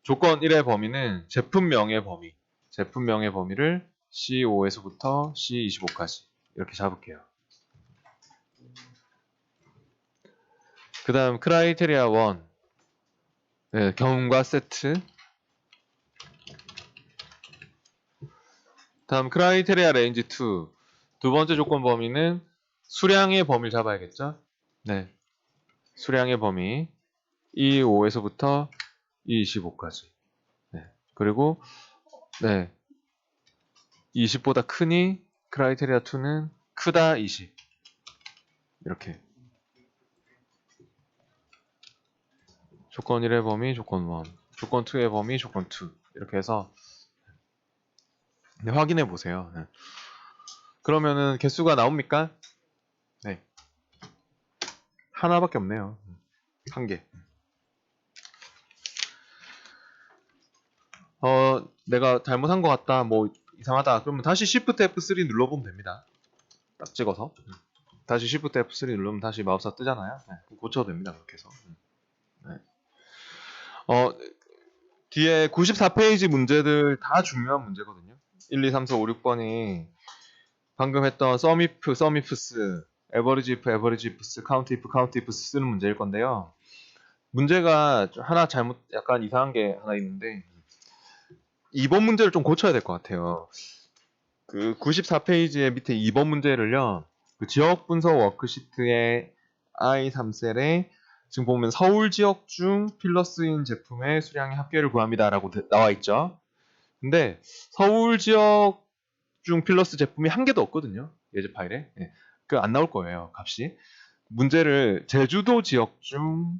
조건 1의 범위는 제품명의 범위를 C5에서부터 C25까지 이렇게 잡을게요. 그 다음 크라이테리아 1 네, 경과 세트. 다음 크라이테리아 레인지 2 두 번째 조건 범위는 수량의 범위를 잡아야겠죠? 네, 수량의 범위 E5에서부터 E25까지. 네, 그리고 네, 20보다 크니 크라이테리아 2는 크다 20 이렇게. 조건 1의 범위 조건 1, 조건 2의 범위 조건 2 이렇게 해서 네, 확인해 보세요. 네. 그러면은 개수가 나옵니까? 네, 하나밖에 없네요. 한 개. 내가 잘못한 것 같다, 뭐 이상하다, 그러면 다시 Shift F3 눌러보면 됩니다. 딱 찍어서 다시 Shift F3 누르면 다시 마우스가 뜨잖아요. 네, 고쳐도 됩니다. 그렇게 해서. 네. 뒤에 94페이지 문제들 다 중요한 문제거든요. 1, 2, 3, 4, 5, 6번이 방금 했던 SUMIFs, average ifs, count ifs 쓰는 문제일 건데요. 문제가 하나 잘못, 약간 이상한 게 하나 있는데 2번 문제를 좀 고쳐야 될 것 같아요. 그 94페이지의 밑에 2번 문제를요. 그 지역 분석 워크시트의 I3셀에 지금 보면 서울 지역 중 필러스인 제품의 수량의 합계를 구합니다라고 나와 있죠. 근데 서울 지역 중 필러스 제품이 한 개도 없거든요. 예제 파일에. 네. 그 안 나올 거예요, 값이. 문제를 제주도 지역 중으로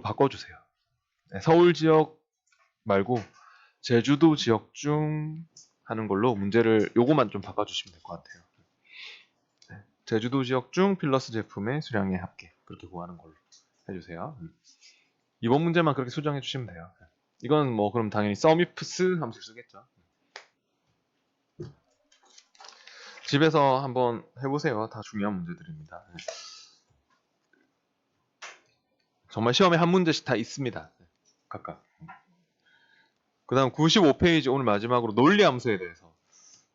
바꿔주세요. 네, 서울 지역 말고 제주도 지역 중 하는 걸로 문제를 요거만 좀 바꿔주시면 될 것 같아요. 네. 제주도 지역 중 필러스 제품의 수량의 합계 그렇게 구하는 걸로 해주세요. 이번 문제만 그렇게 수정해 주시면 돼요. 이건 뭐 그럼 당연히 sumifs 함수 쓰겠죠. 집에서 한번 해보세요. 다 중요한 문제들입니다. 정말 시험에 한 문제씩 다 있습니다. 각각. 그 다음 95페이지 오늘 마지막으로 논리 함수에 대해서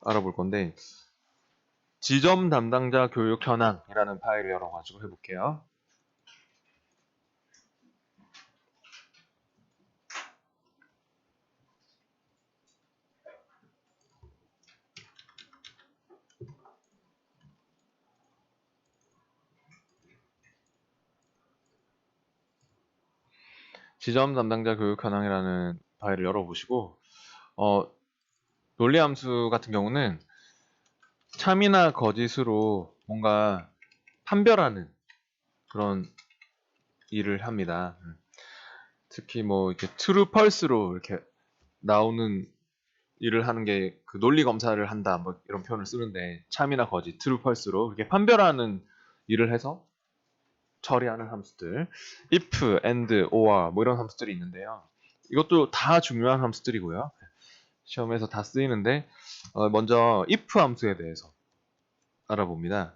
알아볼 건데 지점 담당자 교육 현황이라는 파일을 열어가지고 해볼게요. 지점 담당자 교육 현황이라는 파일을 열어보시고 논리 함수 같은 경우는 참이나 거짓으로 뭔가 판별하는 그런 일을 합니다. 특히 뭐 이렇게 true, false로 이렇게 나오는 일을 하는 게 그 논리 검사를 한다 뭐 이런 표현을 쓰는데 참이나 거짓, true, false로 이렇게 판별하는 일을 해서 처리하는 함수들 if, and, or 뭐 이런 함수들이 있는데요. 이것도 다 중요한 함수들이고요. 시험에서 다 쓰이는데 먼저 if 함수에 대해서 알아봅니다.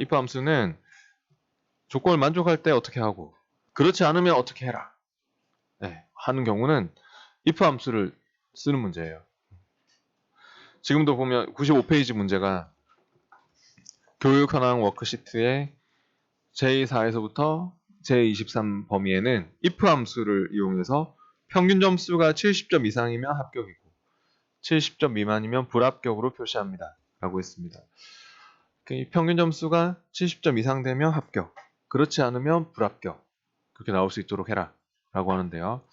if 함수는 조건을 만족할 때 어떻게 하고 그렇지 않으면 어떻게 해라 하는 경우는 if 함수를 쓰는 문제예요. 지금도 보면 95페이지 문제가 교육 현황 워크시트의 제4에서부터 제23 범위에는 if 함수를 이용해서 평균 점수가 70점 이상이면 합격이고 70점 미만이면 불합격으로 표시합니다. 라고 했습니다. 평균 점수가 70점 이상 되면 합격, 그렇지 않으면 불합격 그렇게 나올 수 있도록 해라 라고 하는데요.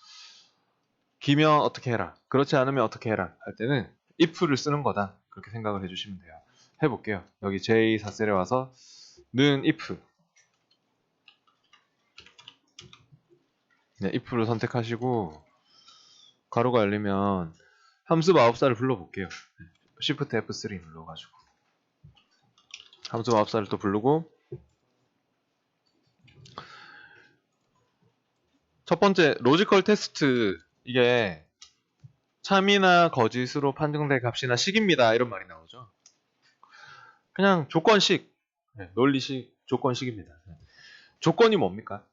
기면 어떻게 해라, 그렇지 않으면 어떻게 해라 할 때는 if를 쓰는 거다 그렇게 생각을 해주시면 돼요. 해볼게요. 여기 제4셀에 와서 는 if if를 선택하시고 가로가 열리면 함수 마법사를 불러볼게요. Shift F3 눌러가지고 함수 마법사를 또 부르고 첫 번째 로지컬 테스트 이게 참이나 거짓으로 판정될 값이나 식입니다 이런 말이 나오죠. 그냥 조건식 논리식 조건식입니다. 조건이 뭡니까?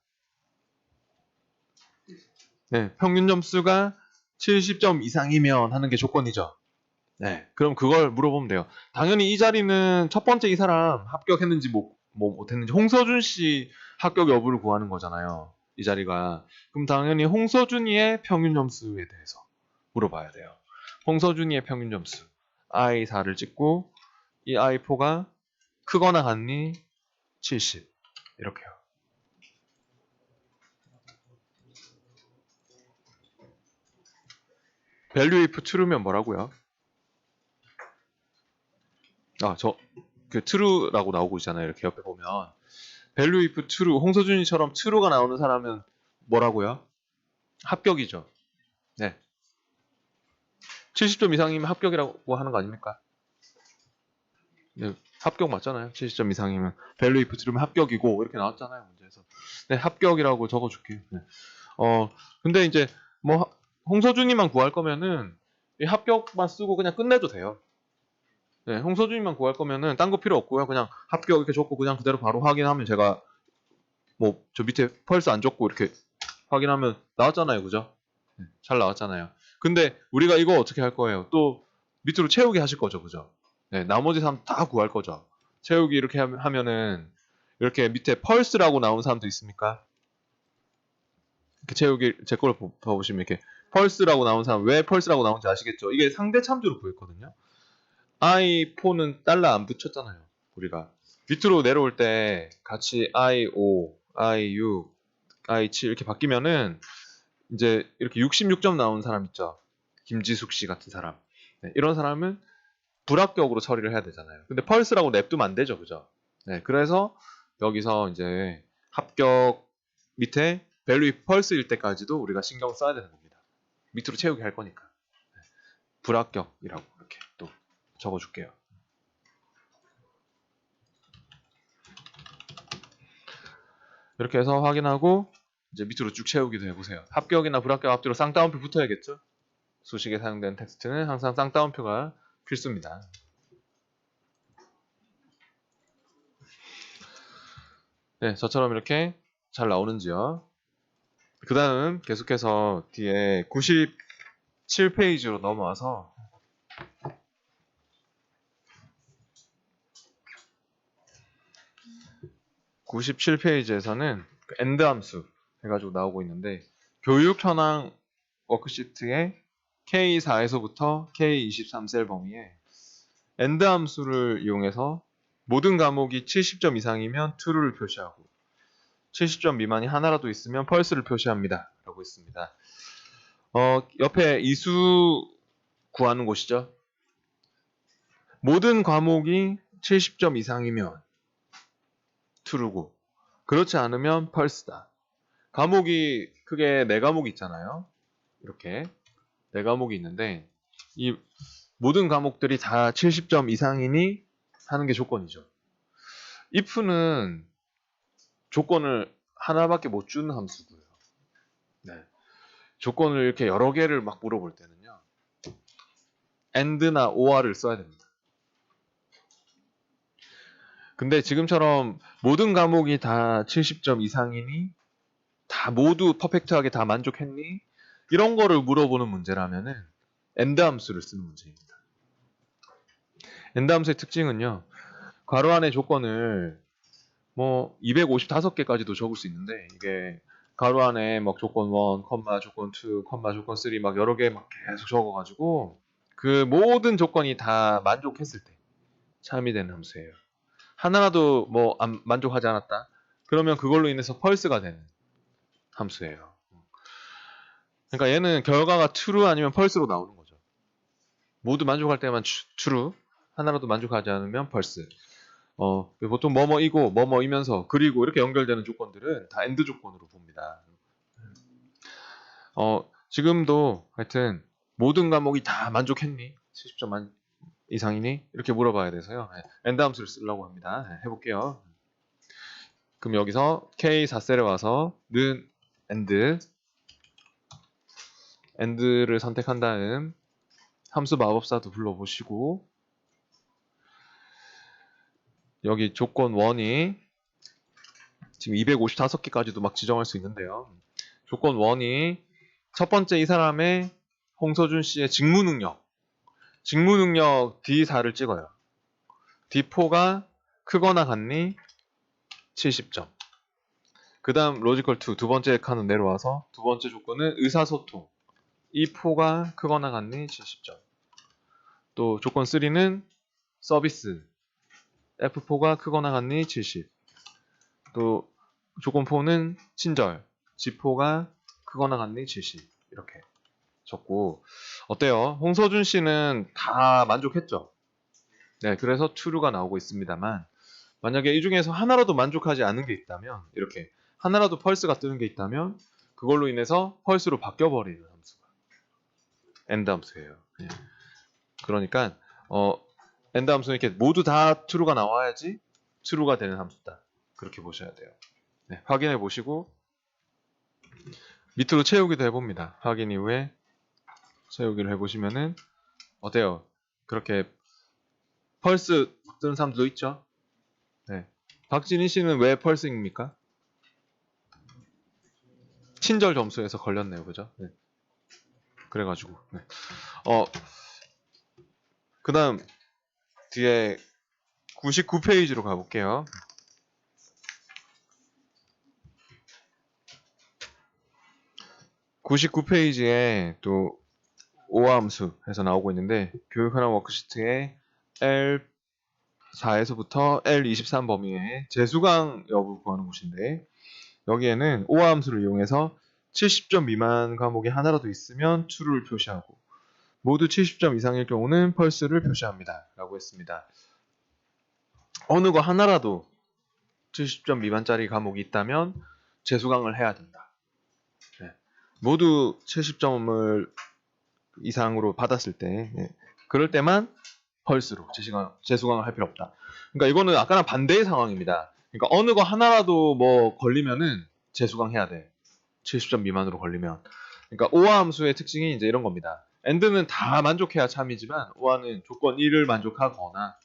평균 점수가 70점 이상이면 하는 게 조건이죠. 그럼 그걸 물어보면 돼요. 당연히 이 자리는 첫 번째 이 사람 합격했는지 뭐 못했는지 홍서준 씨 합격 여부를 구하는 거잖아요. 이 자리가. 그럼 당연히 홍서준이의 평균 점수에 대해서 물어봐야 돼요. 홍서준이의 평균 점수 I4를 찍고 이 I4가 크거나 같니? 70 이렇게요. value if true면 뭐라고요? 그 true라고 나오고 있잖아요. 이렇게 옆에 보면 value if true, 홍서준이처럼 true가 나오는 사람은 뭐라고요? 합격이죠. 70점 이상이면 합격이라고 하는 거 아닙니까? 합격 맞잖아요. 70점 이상이면 value if true면 합격이고 이렇게 나왔잖아요. 문제에서. 합격이라고 적어줄게요. 근데 이제 뭐 홍서준이만 구할 거면은 이 합격만 쓰고 그냥 끝내도 돼요. 홍서준이만 구할 거면은 딴 거 필요 없고요. 그냥 합격 이렇게 적고 그냥 그대로 바로 확인하면 제가 뭐 저 밑에 펄스 안 적고 이렇게 확인하면 나왔잖아요. 그죠? 잘 나왔잖아요. 근데 우리가 이거 어떻게 할 거예요? 또 밑으로 채우기 하실 거죠. 그죠? 나머지 사람 다 구할 거죠. 채우기 이렇게 하면은 이렇게 밑에 펄스라고 나온 사람도 있습니까? 이렇게 채우기 제 걸 봐보시면 이렇게 펄스라고 나온 사람 왜 펄스라고 나온지 아시겠죠? 이게 상대 참조로 구했거든요. I4는 달러 안 붙였잖아요. 우리가 밑으로 내려올 때 같이 I5, I6, I7 이렇게 바뀌면은 이제 이렇게 66점 나온 사람 있죠. 김지숙 씨 같은 사람. 이런 사람은 불합격으로 처리를 해야 되잖아요. 근데 펄스라고 냅두면 안 되죠. 그죠? 그래서 여기서 이제 합격 밑에 value 펄스일 때까지도 우리가 신경 써야 되는 겁니다. 밑으로 채우기 할 거니까. 불합격이라고 이렇게 또 적어줄게요. 이렇게 해서 확인하고 이제 밑으로 쭉 채우기도 해보세요. 합격이나 불합격 앞뒤로 쌍따옴표 붙어야겠죠? 수식에 사용된 텍스트는 항상 쌍따옴표가 필수입니다. 네, 저처럼 이렇게 잘 나오는지요. 그 다음 계속해서 뒤에 97페이지로 넘어와서 97페이지에서는 엔드 함수 해가지고 나오고 있는데 교육 현황 워크시트의 K4에서부터 K23 셀 범위에 엔드 함수를 이용해서 모든 과목이 70점 이상이면 true를 표시하고 70점 미만이 하나라도 있으면 false를 표시합니다. 라고 했습니다. 옆에 이수 구하는 곳이죠. 모든 과목이 70점 이상이면 true고 그렇지 않으면 false다. 과목이 크게 4과목이 있잖아요. 이렇게 4과목이 있는데 이 모든 과목들이 다 70점 이상이니 하는 게 조건이죠. if는 조건을 하나밖에 못 주는 함수고요. 네. 조건을 이렇게 여러 개를 막 물어볼 때는요. and나 or를 써야 됩니다. 근데 지금처럼 모든 과목이 다 70점 이상이니 다 모두 퍼펙트하게 다 만족했니? 이런 거를 물어보는 문제라면은 and 함수를 쓰는 문제입니다. and 함수의 특징은요. 괄호 안의 조건을 뭐 255개까지도 적을 수 있는데 이게 괄호 안에 막 조건 1, 조건 2, 조건 3 막 여러 개 막 계속 적어가지고 그 모든 조건이 다 만족했을 때 참이 되는 함수예요. 하나라도 뭐 만족하지 않았다. 그러면 그걸로 인해서 false가 되는 함수예요. 그러니까 얘는 결과가 true 아니면 false로 나오는 거죠. 모두 만족할 때만 true, 하나라도 만족하지 않으면 false. 보통 뭐뭐이고 뭐뭐이면서 그리고 이렇게 연결되는 조건들은 다 AND 조건으로 봅니다. 지금도 하여튼 모든 과목이 다 만족했니? 70점 이상이니? 이렇게 물어봐야 돼서요. AND 함수를 쓰려고 합니다. 해볼게요. 그럼 여기서 K4셀에 와서 는 AND를 선택한 다음 함수 마법사도 불러보시고 여기 조건 1이 지금 255개까지도 막 지정할 수 있는데요. 조건 1이 첫 번째 이 사람의 홍서준 씨의 직무 능력 D4를 찍어요. D4가 크거나 같니? 70점. 그 다음 로지컬 2 두 번째 칸은 내려와서 두 번째 조건은 의사소통 E4가 크거나 같니? 70점. 또 조건 3는 서비스 F4가 크거나 같니? 70. 또 조건 4는 친절 G4가 크거나 같니? 70. 이렇게 적고 어때요? 홍서준 씨는 다 만족했죠? 네, 그래서 true가 나오고 있습니다만 만약에 이 중에서 하나라도 만족하지 않은 게 있다면 이렇게 하나라도 false가 뜨는 게 있다면 그걸로 인해서 false로 바뀌어버리는 함수가 end 함수예요. 네. 그러니까 end 함수는 이렇게 모두 다 true가 나와야지 true가 되는 함수다. 그렇게 보셔야 돼요. 네, 확인해 보시고 밑으로 채우기도 해봅니다. 확인 이후에 채우기를 해보시면은 어때요? 그렇게 펄스 뜨는 사람들도 있죠? 네. 박진희 씨는 왜 펄스입니까? 친절 점수에서 걸렸네요. 그죠? 네. 그래가지고. 네. 그 다음, 뒤에 99페이지로 가볼게요. 99페이지에 또 오함수 해서 나오고 있는데 교육하는 워크시트에 L4에서부터 L23 범위의 재수강 여부 구하는 곳인데 여기에는 오함수를 이용해서 70점 미만 과목이 하나라도 있으면 true를 표시하고 모두 70점 이상일 경우는 false를 표시합니다. 라고 했습니다. 어느 거 하나라도 70점 미만짜리 과목이 있다면 재수강을 해야 된다. 네. 모두 70점을 이상으로 받았을 때 그럴 때만 false로 재수강을 할 필요 없다. 그러니까 이거는 아까랑 반대의 상황입니다. 그러니까 어느 거 하나라도 뭐 걸리면은 재수강해야 돼. 70점 미만으로 걸리면. 그러니까 OR 함수의 특징이 이제 이런 겁니다. AND는 다 만족해야 참이지만 OR는 조건 1을 만족하거나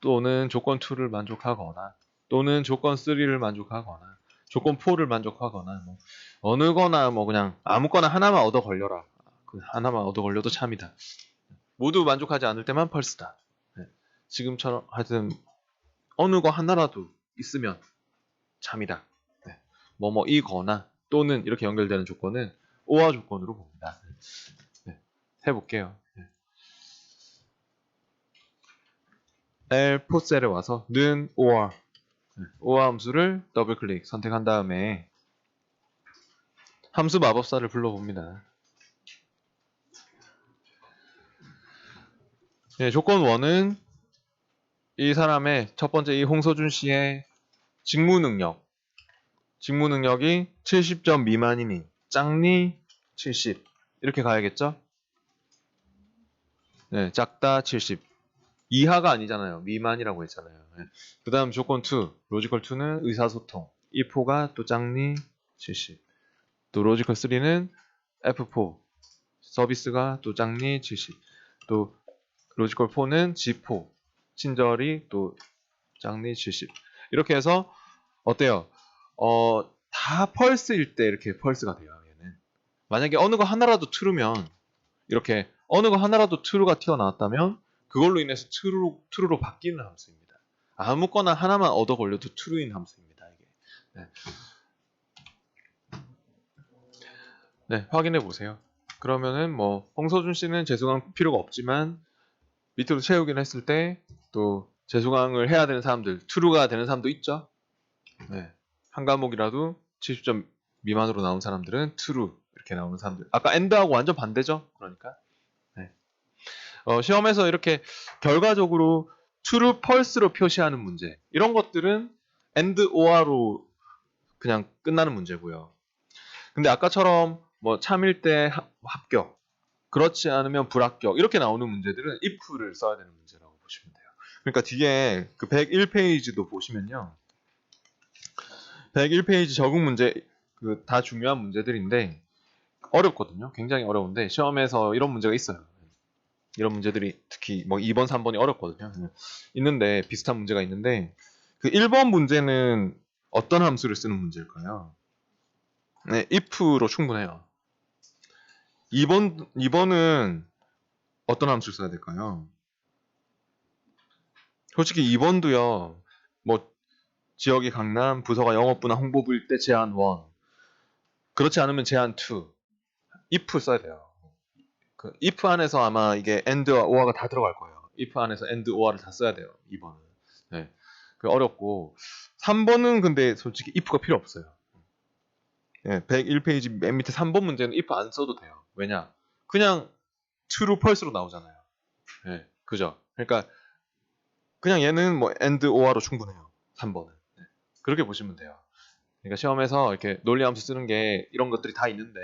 또는 조건 2를 만족하거나 또는 조건 3를 만족하거나 조건 4를 만족하거나 뭐 어느 거나 뭐 그냥 아무거나 하나만 얻어 걸려라. 그 하나만 얻어 걸려도 참이다. 모두 만족하지 않을 때만 펄스다. 네. 지금처럼 하여튼 어느 거 하나라도 있으면 참이다. 네. 뭐뭐이거나 또는 이렇게 연결되는 조건은 OR 조건으로 봅니다. 네. 해볼게요. 네. L 포셀에 와서 는 OR OR 함수를 더블 클릭 선택한 다음에 함수 마법사를 불러봅니다. 네, 조건 1은 이 사람의 첫 번째 이 홍서준 씨의 직무 능력이 70점 미만이니 짱니 70 이렇게 가야겠죠? 네, 작다 70 이하가 아니잖아요. 미만이라고 했잖아요. 네. 그 다음 조건 2 로지컬 2는 의사소통 E4가 또 짱니 70 또 로지컬 3는 F4 서비스가 또 짱니 70 또 로지컬 4는 G4 친절이 또 짱니 70 이렇게 해서 어때요? 다 펄스일 때 이렇게 펄스가 돼요. 얘는 만약에 어느 거 하나라도 true면 이렇게 어느 거 하나라도 true가 튀어나왔다면 그걸로 인해서 true로 바뀌는 함수입니다. 아무거나 하나만 얻어 걸려도 true인 함수입니다. 이게. 네. 네, 확인해 보세요. 그러면은 뭐 홍서준 씨는 재수강 필요가 없지만 밑으로 채우기를 했을 때 또 재수강을 해야 되는 사람들, true가 되는 사람도 있죠. 네. 한 과목이라도 70점 미만으로 나온 사람들은 true 이렇게 나오는 사람들. 아까 and하고 완전 반대죠. 그러니까 네. 시험에서 이렇게 결과적으로 true, false로 표시하는 문제 이런 것들은 and, or로 그냥 끝나는 문제고요. 근데 아까처럼 뭐 참일 때 합격, 그렇지 않으면 불합격 이렇게 나오는 문제들은 if를 써야 되는 문제라고 보시면 돼요. 그러니까 뒤에 그 101페이지도 보시면요. 101페이지 적응 문제 그 다 중요한 문제들인데 어렵거든요. 굉장히 어려운데 시험에서 이런 문제가 있어요. 이런 문제들이 특히 뭐 2번, 3번이 어렵거든요. 있는데 비슷한 문제가 있는데 그 1번 문제는 어떤 함수를 쓰는 문제일까요? 네, if로 충분해요. 2번은 어떤 함수를 써야 될까요? 솔직히 2번도요. 뭐 지역이 강남, 부서가 영업부나 홍보부일 때 제한 1. 그렇지 않으면 제한 2. if 써야 돼요. 그 if 안에서 아마 이게 and와 or가 다 들어갈 거예요. if 안에서 and, or를 다 써야 돼요. 2번은. 네. 그 어렵고 3번은 근데 솔직히 if가 필요 없어요. 네, 101페이지 맨 밑에 3번 문제는 if 안 써도 돼요. 왜냐? 그냥 true, false로 나오잖아요. 네, 그죠? 그러니까 그냥 얘는 뭐 and, or로 충분해요. 3번은. 네, 그렇게 보시면 돼요. 그러니까 시험에서 이렇게 논리함수 쓰는 게 이런 것들이 다 있는데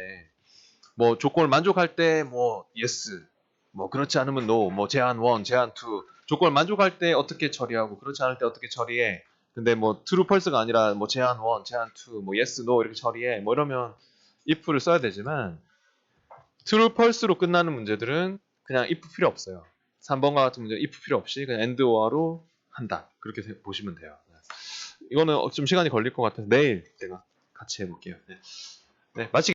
뭐 조건을 만족할 때 뭐 yes, 뭐 그렇지 않으면 no, 뭐 제한 1, 제한 2 조건을 만족할 때 어떻게 처리하고 그렇지 않을 때 어떻게 처리해. 근데 뭐 true, false가 아니라 뭐 제한 1, 제한 2, 뭐 yes, no 이렇게 처리해. 뭐 이러면 if를 써야 되지만 true, false로 끝나는 문제들은 그냥 if 필요 없어요. 3번과 같은 문제는 if 필요 없이 그냥 and, or로 한다. 그렇게 보시면 돼요. 이거는 좀 시간이 걸릴 것 같아서 내일 제가 같이 해볼게요. 네, 마치